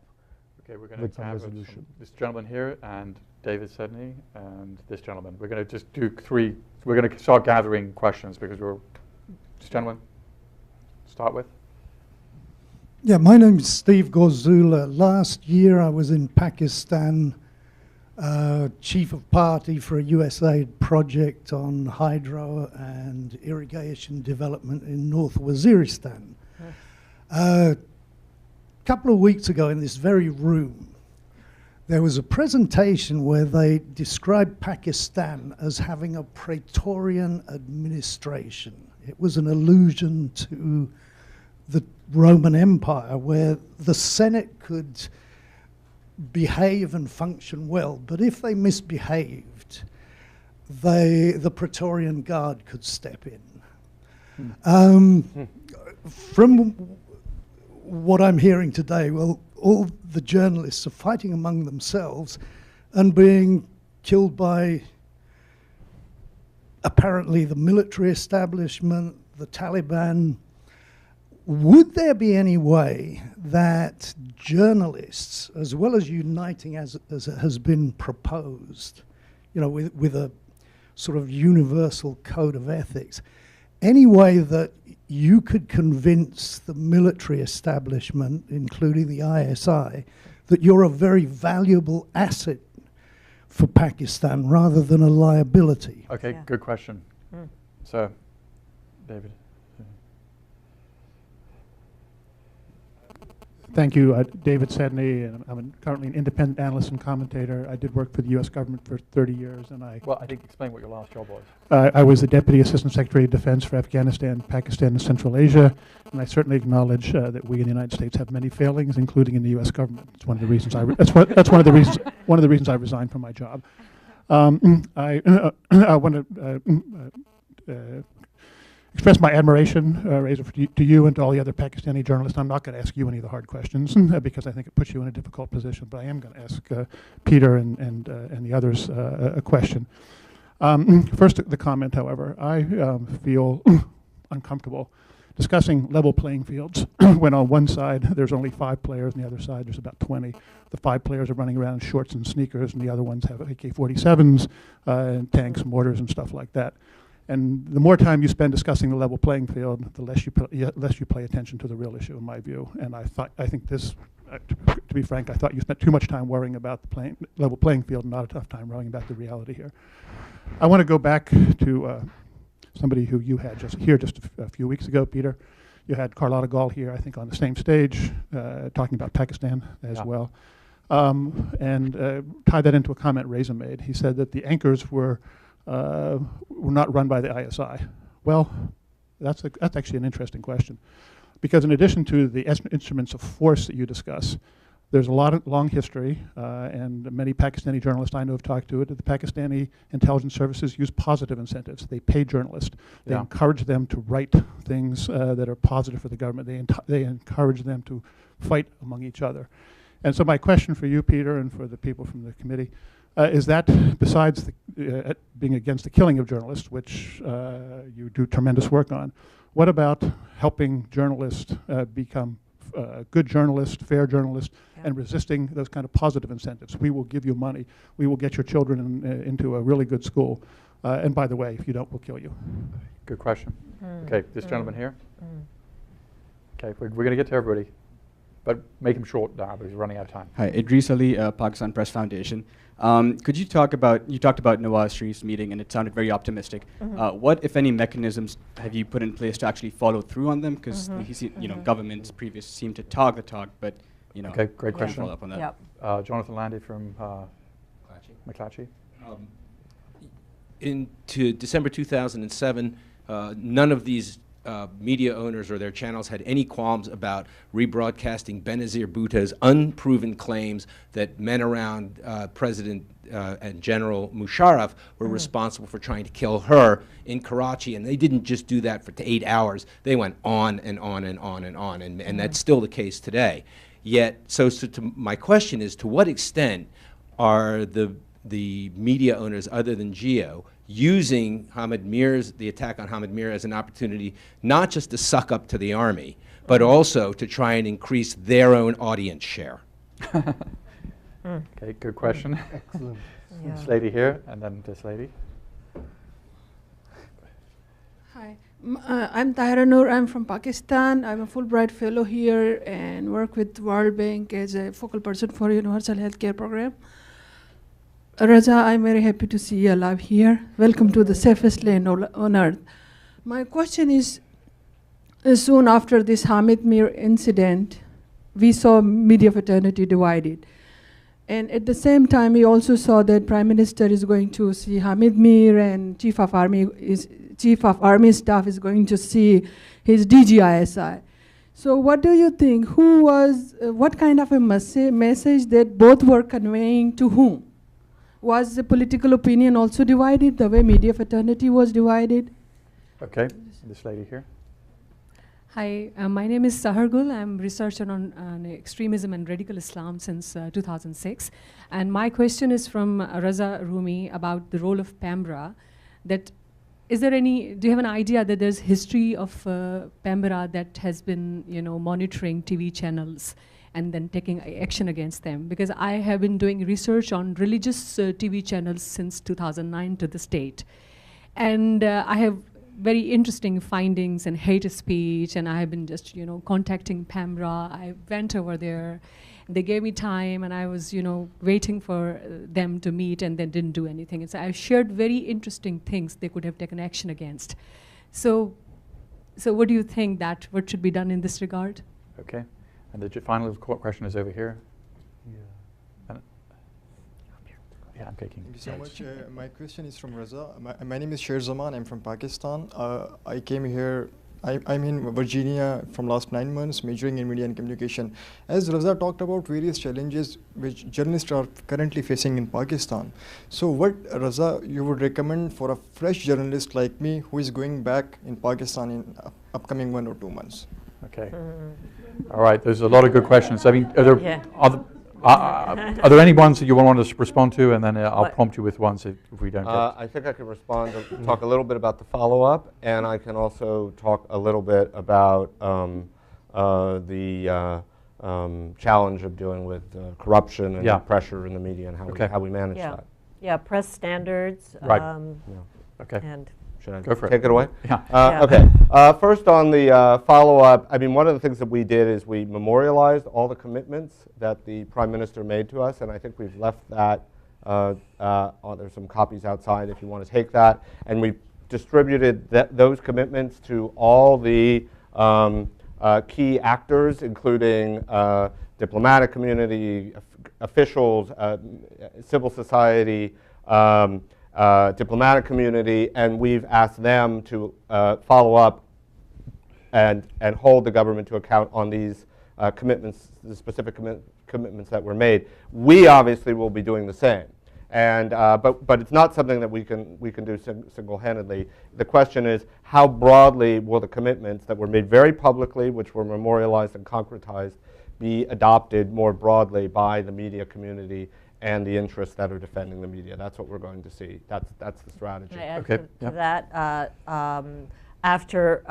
Okay, we're going with to some have resolution. this gentleman here and David Sedney and this gentleman. We're going to just do three. We're going to start gathering questions because this gentleman, start with. Yeah, my name is Steve Gorzula. Last year I was in Pakistan, chief of party for a USAID project on hydro and irrigation development in North Waziristan. A couple of weeks ago in this very room, there was a presentation where they described Pakistan as having a Praetorian administration. It was an allusion to the Roman Empire, where the Senate could behave and function well, but if they misbehaved, the Praetorian Guard could step in. From what I'm hearing today, well, all the journalists are fighting among themselves and being killed by apparently the military establishment, the Taliban. Would there be any way that journalists, as well as uniting as has been proposed, with a sort of universal code of ethics, any way that you could convince the military establishment, including the ISI, that you're a very valuable asset for Pakistan rather than a liability? Okay, Yeah. good question. So, David. Thank you, David Sedney. And I'm currently an independent analyst and commentator. I did work for the U.S. government for 30 years, and Well, I think explain what your last job was. I was the Deputy Assistant Secretary of Defense for Afghanistan, Pakistan, and Central Asia, and I certainly acknowledge that we in the United States have many failings, including in the U.S. government. It's one of the reasons that's one of the reasons I resigned from my job. I want to express my admiration, Reza, to you and to all the other Pakistani journalists. I'm not going to ask you any of the hard questions because I think it puts you in a difficult position, but I am going to ask Peter and the others a question. First, the comment, however. I feel uncomfortable discussing level playing fields when on one side there's only 5 players and the other side there's about 20. The 5 players are running around in shorts and sneakers, and the other ones have AK-47s and tanks, mortars, and stuff like that. And the more time you spend discussing the level playing field, the less you pay attention to the real issue, in my view. And I think this, to be frank, I thought you spent too much time worrying about the level playing field and not enough time worrying about the reality here. I want to go back to somebody who you had just a few weeks ago, Peter. You had Carlotta Gall here, I think, on the same stage, talking about Pakistan as well. And tie that into a comment Reza made. He said that the anchors were not run by the ISI. Well, that's actually an interesting question, because in addition to the instruments of force that you discuss, there's a long history, and many Pakistani journalists I know have talked to it. The Pakistani intelligence services use positive incentives. They pay journalists. They encourage them to write things that are positive for the government. They encourage them to fight among each other. And so my question for you, Peter, and for the people from the committee, is that besides being against the killing of journalists, which you do tremendous work on, what about helping journalists become good journalists, fair journalists, and resisting those kind of positive incentives? We will give you money. We will get your children into a really good school. And by the way, if you don't, we'll kill you. Good question. Okay, this gentleman here. Okay, we're going to get to everybody, but make him short now because he's running out of time. Hi, Idris Ali, Pakistan Press Foundation. Could you talked about Nawaz Sharif's meeting, and it sounded very optimistic. What, if any, mechanisms have you put in place to actually follow through on them? Because governments previous seem to talk the talk, but okay, great question. Follow up on that. Jonathan Landy from McClatchy. Into December 2007, none of these media owners or their channels had any qualms about rebroadcasting Benazir Bhutto's unproven claims that men around President and General Musharraf were responsible for trying to kill her in Karachi. And they didn't just do that for 8 hours. They went on and on and on and on. And that's still the case today. Yet, so to my question is, to what extent are the media owners other than Geo using the attack on Hamid Mir as an opportunity not just to suck up to the army, but also to try and increase their own audience share? Okay, good question. Excellent. This lady here, and then this lady. Hi, I'm Tahira Noor. I'm from Pakistan. I'm a Fulbright Fellow here and work with World Bank as a focal person for Universal Healthcare Program. Raza, I'm very happy to see you alive here. Welcome to the safest land on earth. My question is, soon after this Hamid Mir incident, we saw media fraternity divided. And at the same time, we also saw that Prime Minister is going to see Hamid Mir, and Chief of Army Staff is going to see his DGISI. So what do you think? What kind of a message that both were conveying to whom? Was the political opinion also divided, the way media fraternity was divided? Okay, this lady here. Hi, my name is Sahar Gul. I'm researcher on extremism and radical Islam since 2006. And my question is from Raza Rumi about the role of Pembra. Do you have an idea that there's history of Pembra that has been, monitoring TV channels and then taking action against them? Because I have been doing research on religious TV channels since 2009 to this date. And I have very interesting findings and hate speech, and I have been just, contacting Pembra. I went over there, they gave me time, and I was, waiting for them to meet, and they didn't do anything. And so I shared very interesting things they could have taken action against. So what do you think what should be done in this regard? Okay. And the final question is over here. Yeah, I'm taking. Thank you so much. My question is from Raza. My name is Sher Zaman. I'm from Pakistan. I came here. I'm in Virginia from last 9 months, majoring in media and communication. As Raza talked about various challenges which journalists are currently facing in Pakistan. So what, Raza, you would recommend for a fresh journalist like me who is going back in Pakistan in upcoming 1 or 2 months? Okay. All right. There's a lot of good questions. I mean, are there any ones that you want us to respond to, and then I'll prompt you with ones if we don't get. I think I can respond, talk a little bit about the follow-up, and I can also talk a little bit about the challenge of dealing with corruption and pressure in the media and how we manage that. Yeah, press standards. Right. Okay. And should I Go for it. take it away? Yeah. Yeah. Okay. First on the follow-up, I mean, one of the things that we did is we memorialized all the commitments that the Prime Minister made to us, and I think we've left that. There's some copies outside if you want to take that. And we distributed those commitments to all the key actors, including diplomatic community, officials, civil society, diplomatic community, and we've asked them to follow up and hold the government to account on these commitments, the specific commitments that were made. We obviously will be doing the same, and but it's not something that we can do single-handedly. The question is, how broadly will the commitments that were made very publicly, which were memorialized and concretized, be adopted more broadly by the media community and the interests that are defending the media? That's what we're going to see. That's the strategy. Can I add Okay. to that? After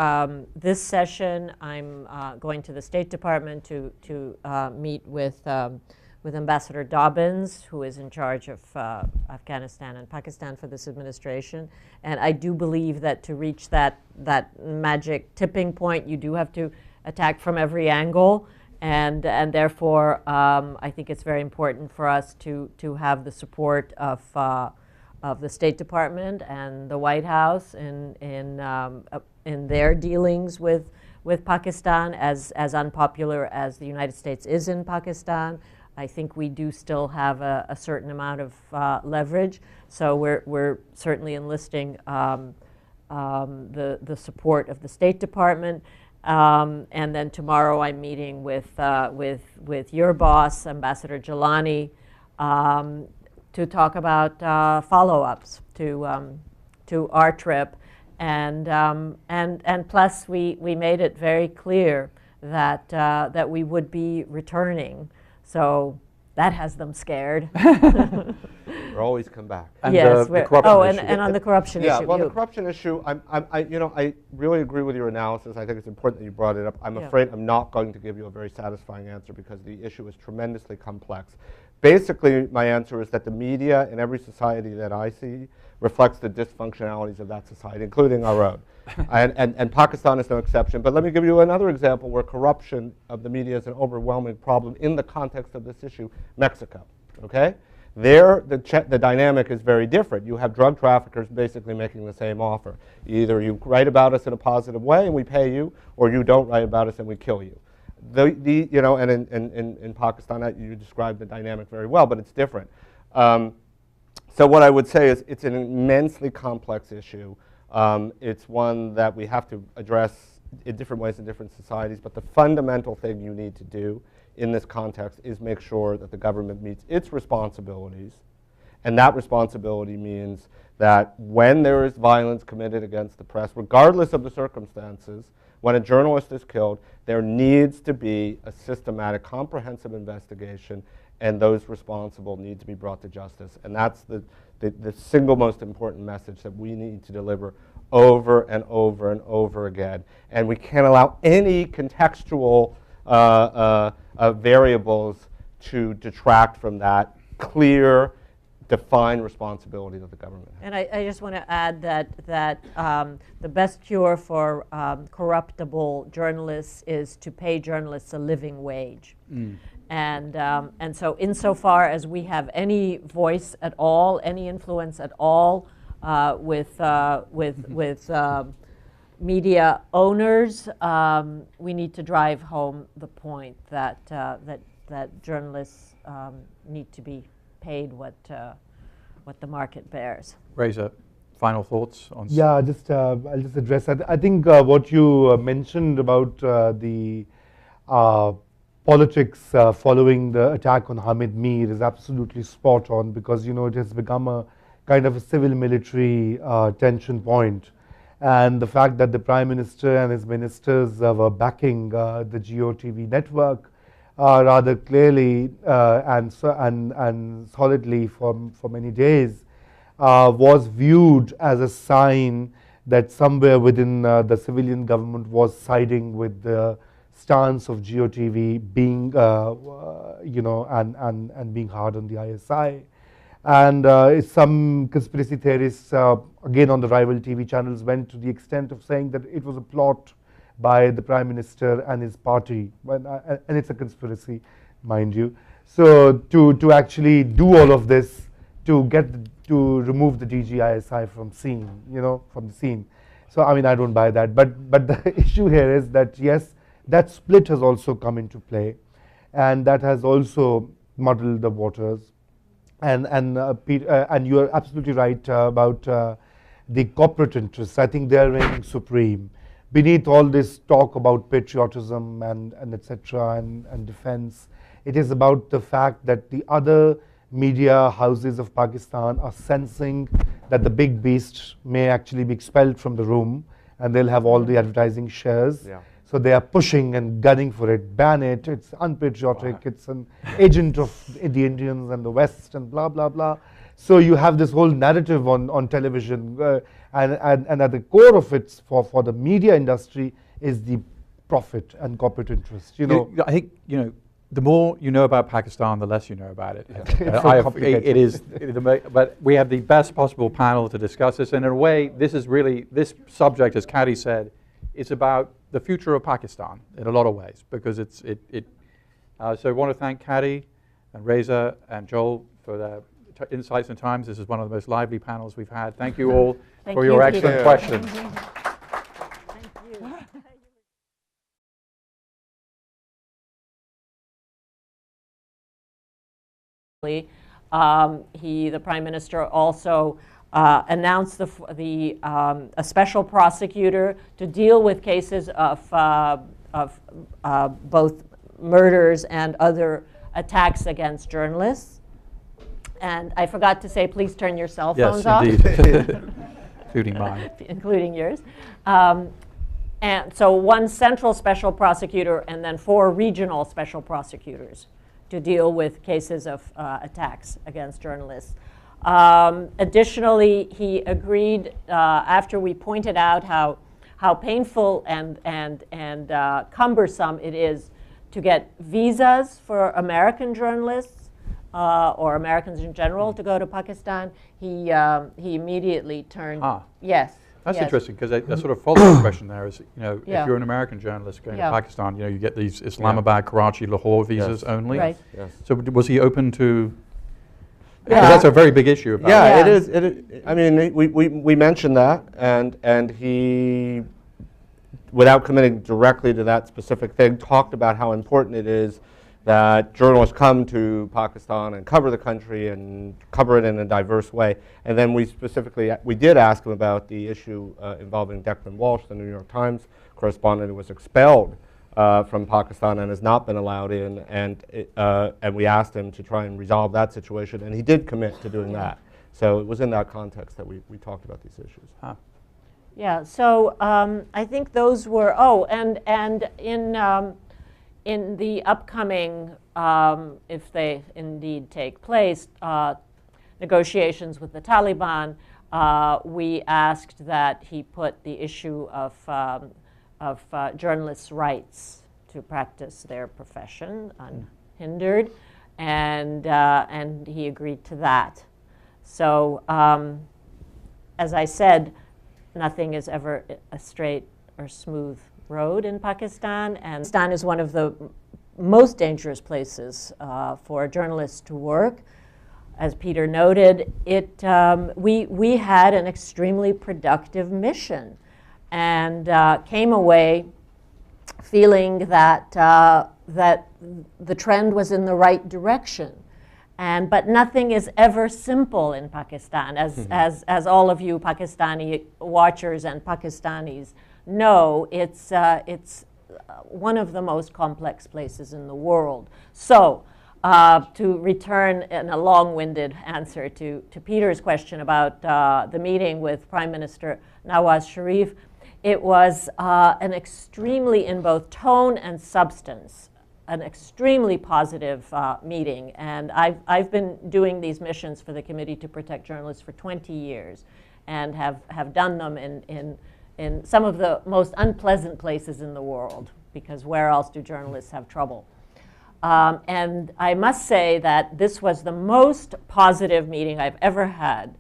this session, I'm going to the State Department to meet with Ambassador Dobbins, who is in charge of Afghanistan and Pakistan for this administration. And I do believe that to reach that magic tipping point, you do have to attack from every angle. And therefore, I think it's very important for us to have the support of the State Department and the White House in their dealings with Pakistan, as unpopular as the United States is in Pakistan. I think we do still have a certain amount of leverage. So we're certainly enlisting the support of the State Department. And then tomorrow I'm meeting with your boss, Ambassador Jelani, to talk about follow-ups to our trip, and plus we made it very clear that we would be returning. So that has them scared. We'll always come back. And yes. the corruption issue. And on the corruption yeah, issue. well, the corruption issue, I really agree with your analysis. I think it's important that you brought it up. I'm afraid I'm not going to give you a very satisfying answer because the issue is tremendously complex. Basically, my answer is that the media in every society that I see reflects the dysfunctionalities of that society, including our own. and Pakistan is no exception. But let me give you another example where corruption of the media is an overwhelming problem in the context of this issue, Mexico, okay? There, the dynamic is very different. You have drug traffickers basically making the same offer. Either you write about us in a positive way and we pay you, or you don't write about us and we kill you. And in Pakistan, you described the dynamic very well, but it's different. So what I would say is it's an immensely complex issue. It's one that we have to address in different ways in different societies, but the fundamental thing you need to do in this context is make sure that the government meets its responsibilities, and that responsibility means that when there is violence committed against the press, regardless of the circumstances, when a journalist is killed, there needs to be a systematic, comprehensive investigation, and those responsible need to be brought to justice. And that's the single most important message that we need to deliver over and over and over again. And we can't allow any contextual variables to detract from that clear, defined responsibility that the government has. And I just want to add that the best cure for corruptible journalists is to pay journalists a living wage. And so insofar as we have any voice at all, any influence at all with media owners, we need to drive home the point that journalists need to be paid what the market bears. Reza, final thoughts on? Yeah, I'll just address that. I think what you mentioned about the politics following the attack on Hamid Mir is absolutely spot on, because it has become a kind of a civil-military tension point. And the fact that the Prime Minister and his ministers were backing the GOTV network rather clearly and solidly for many days was viewed as a sign that somewhere within the civilian government was siding with the stance of GOTV being, and being hard on the ISI. And some conspiracy theorists, again on the rival TV channels, went to the extent of saying that it was a plot by the Prime Minister and his party, and it's a conspiracy, mind you. So to actually do all of this, to remove the DGISI from from the scene. So I mean, I don't buy that. But the issue here is that yes, that split has also come into play, and that has also muddled the waters. And you are absolutely right about the corporate interests. I think they are reigning supreme. Beneath all this talk about patriotism and etc. and defense, it is about the fact that the other media houses of Pakistan are sensing that the big beast may actually be expelled from the room, and they'll have all the advertising shares. Yeah. So they are pushing and gunning for it. Ban it. It's unpatriotic. Wow. It's an agent of the Indians and the West and blah blah blah. So you have this whole narrative on television, and at the core of it for the media industry is the profit and corporate interest. I think the more you know about Pakistan, the less you know about it. It is, but we have the best possible panel to discuss this. And in a way, this subject, as Kati said, it's about the future of Pakistan in a lot of ways, because so I want to thank Kati and Reza and Joel for their insights and times. This is one of the most lively panels we've had. Thank you all for your excellent questions. The Prime Minister also announced a special prosecutor to deal with cases of both murders and other attacks against journalists. And I forgot to say, please turn your cell phones off. Yes, indeed. Including mine. Including yours. And so one central special prosecutor and then 4 regional special prosecutors to deal with cases of attacks against journalists. Additionally, he agreed, after we pointed out how painful and cumbersome it is to get visas for American journalists or Americans in general to go to Pakistan, he immediately turned. Yes. That's interesting, because a sort of follow-up question there is, if you're an American journalist going to Pakistan, you get these Islamabad, Karachi, Lahore visas only. Right. Yes. So was he open to? Because that's a very big issue. It is. I mean, we mentioned that, and he, without committing directly to that specific thing, talked about how important it is that journalists come to Pakistan and cover the country and cover it in a diverse way. And then we did ask him about the issue involving Declan Walsh, the New York Times correspondent who was expelled from Pakistan and has not been allowed in. And we asked him to try and resolve that situation, and he did commit to doing that. So it was in that context that we talked about these issues. Yeah, so I think those were, in the upcoming, if they indeed take place, negotiations with the Taliban, we asked that he put the issue of journalists' rights to practice their profession unhindered, and he agreed to that. So, as I said, nothing is ever a straight or smooth road in Pakistan, and Pakistan is one of the most dangerous places for journalists to work. As Peter noted, we had an extremely productive mission, and came away feeling that that the trend was in the right direction. But nothing is ever simple in Pakistan, as all of you Pakistani watchers and Pakistanis know. It's one of the most complex places in the world. So, to return in a long-winded answer to Peter's question about the meeting with Prime Minister Nawaz Sharif, it was an extremely, in both tone and substance, an extremely positive meeting. And I've been doing these missions for the Committee to Protect Journalists for 20 years and have done them in some of the most unpleasant places in the world, because where else do journalists have trouble? And I must say that this was the most positive meeting I've ever had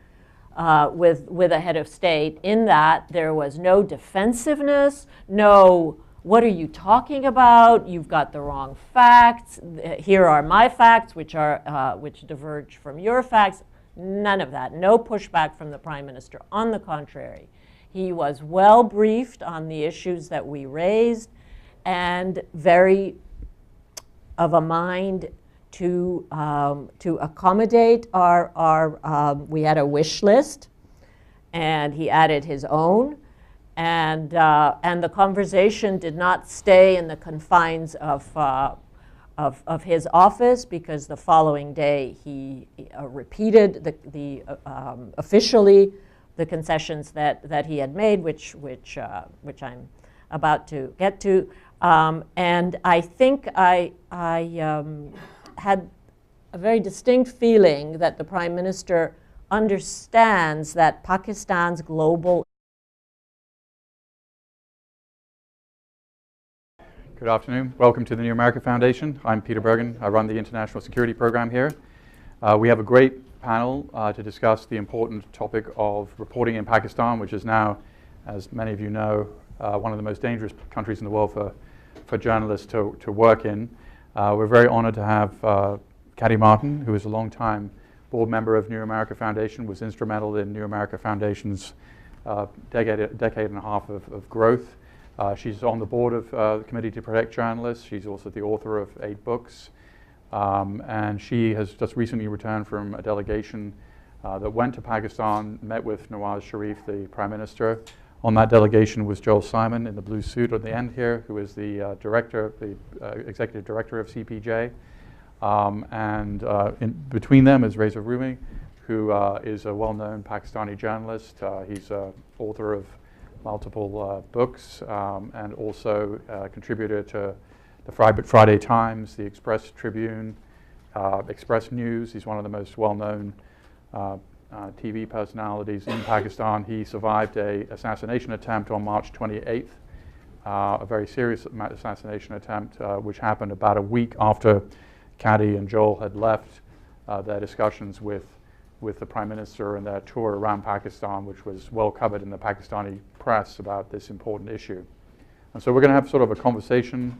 with a head of state, in that there was no defensiveness, no, what are you talking about? You've got the wrong facts. Here are my facts, which diverge from your facts. None of that. No pushback from the Prime Minister. On the contrary, he was well briefed on the issues that we raised, and very of a mind to accommodate our we had a wish list, and he added his own, and the conversation did not stay in the confines of his office, because the following day he repeated officially the concessions that he had made, which I'm about to get to. And I think I had a very distinct feeling that the Prime Minister understands that Pakistan's global. Good afternoon. Welcome to the New America Foundation. I'm Peter Bergen. I run the International Security Program here. We have a great panel to discuss the important topic of reporting in Pakistan, which is now, as many of you know, one of the most dangerous countries in the world for journalists to work in. We're very honored to have Kati Martin, who is a long-time board member of New America Foundation, was instrumental in New America Foundation's decade and a half of growth. She's on the board of the Committee to Protect Journalists. She's also the author of 8 books. And she has just recently returned from a delegation that went to Pakistan, met with Nawaz Sharif, the Prime Minister. On that delegation was Joel Simon in the blue suit at the end here, who is the executive director of CPJ. In between them is Reza Rumi, who is a well-known Pakistani journalist. He's author of multiple books, and also contributor to the Friday Times, the Express Tribune, Express News. He's one of the most well-known TV personalities in Pakistan. He survived an assassination attempt on March 28th, a very serious assassination attempt, which happened about a week after Kati and Joel had left their discussions with the Prime Minister and their tour around Pakistan, which was well covered in the Pakistani press about this important issue. And so we're going to have sort of a conversation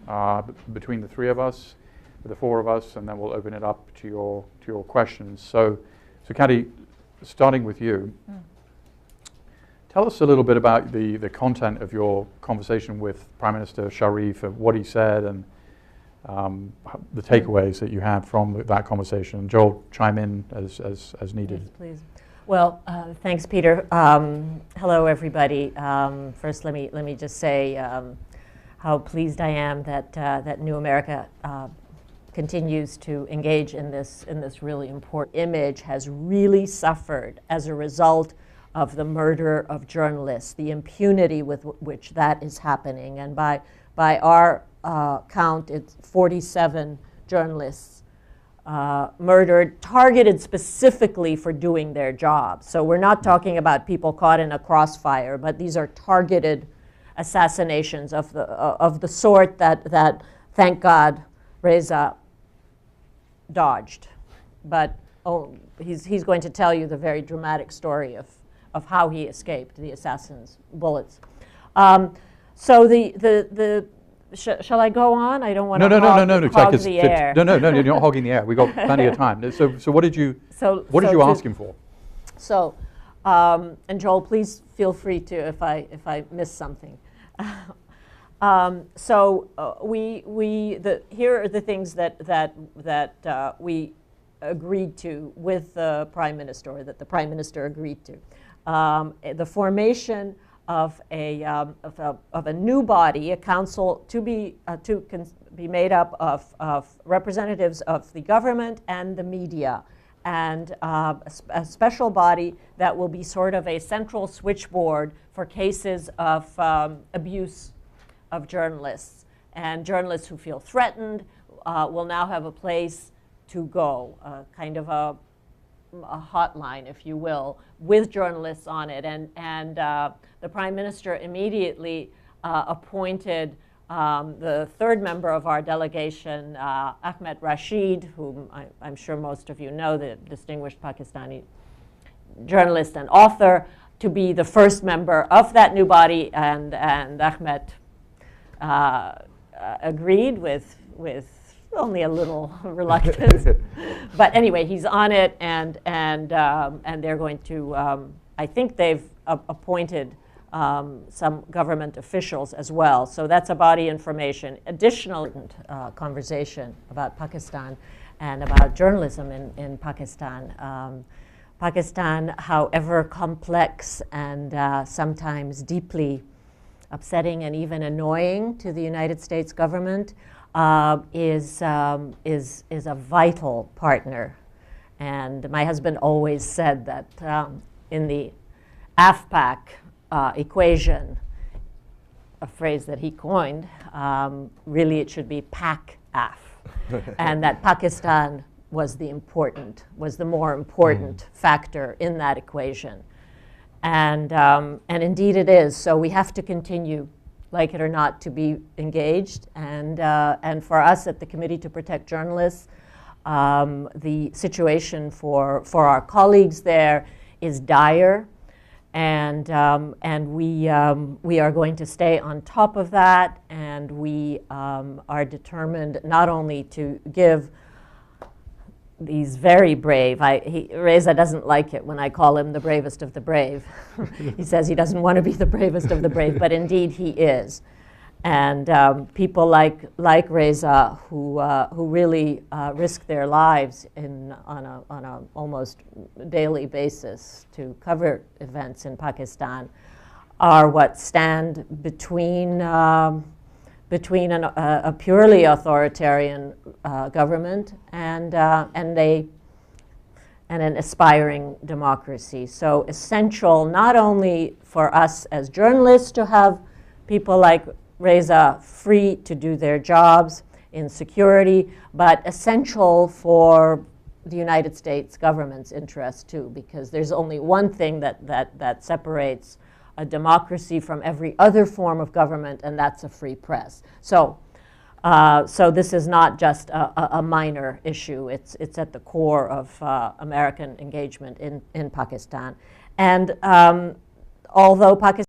between the three of us, the four of us, and then we'll open it up to your questions. So Kati, starting with you, tell us a little bit about the content of your conversation with Prime Minister Sharif, and what he said, and the takeaways that you had from that conversation. And Joel, chime in as needed. Yes, please. Well, thanks, Peter. Hello, everybody. First, let me just say how pleased I am that New America continues to engage in this really important. Image has really suffered as a result of the murder of journalists, the impunity with which that is happening, and by our count, it's 47 journalists murdered, targeted specifically for doing their job. So we're not talking about people caught in a crossfire, but these are targeted assassinations of the sort that thank God, Reza dodged. But he's going to tell you the very dramatic story of how he escaped the assassin's bullets. So shall I go on? I don't want to hog the air. No, you're not hogging the air. We've got plenty of time. So what did you ask him for? So, and Joel, please feel free to if I miss something. Here are the things that we agreed to with the Prime Minister, or that the Prime Minister agreed to. The formation of a new body, a council to be made up of representatives of the government and the media, and a special body that will be sort of a central switchboard for cases of abuse of journalists. And journalists who feel threatened will now have a place to go, kind of a hotline, if you will, with journalists on it. And the Prime Minister immediately appointed The third member of our delegation, Ahmed Rashid, whom I'm sure most of you know, the distinguished Pakistani journalist and author, to be the first member of that new body, and Ahmed agreed with only a little reluctance. But anyway, he's on it, and they're going to, I think they've appointed some government officials as well. So that's a body information. Additional conversation about Pakistan and about journalism in Pakistan. Pakistan, however complex and sometimes deeply upsetting and even annoying to the United States government, is a vital partner. And my husband always said that in the AFPAC equation, a phrase that he coined, really it should be PAC-AF, and that Pakistan was the more important factor in that equation. And indeed it is. So we have to continue, like it or not, to be engaged. And for us at the Committee to Protect Journalists, the situation for our colleagues there is dire. And we are going to stay on top of that, and we are determined not only to give these very brave, Reza doesn't like it when I call him the bravest of the brave. He says he doesn't want to be the bravest of the brave, but indeed he is. And people like Reza, who really risk their lives on a almost daily basis to cover events in Pakistan, are what stand between a purely authoritarian government and an aspiring democracy. So essential not only for us as journalists to have people like Reza free to do their jobs in security, but essential for the United States government's interest too, because there's only one thing that separates a democracy from every other form of government, and that's a free press. So this is not just a minor issue. It's at the core of American engagement in Pakistan. And although Pakistan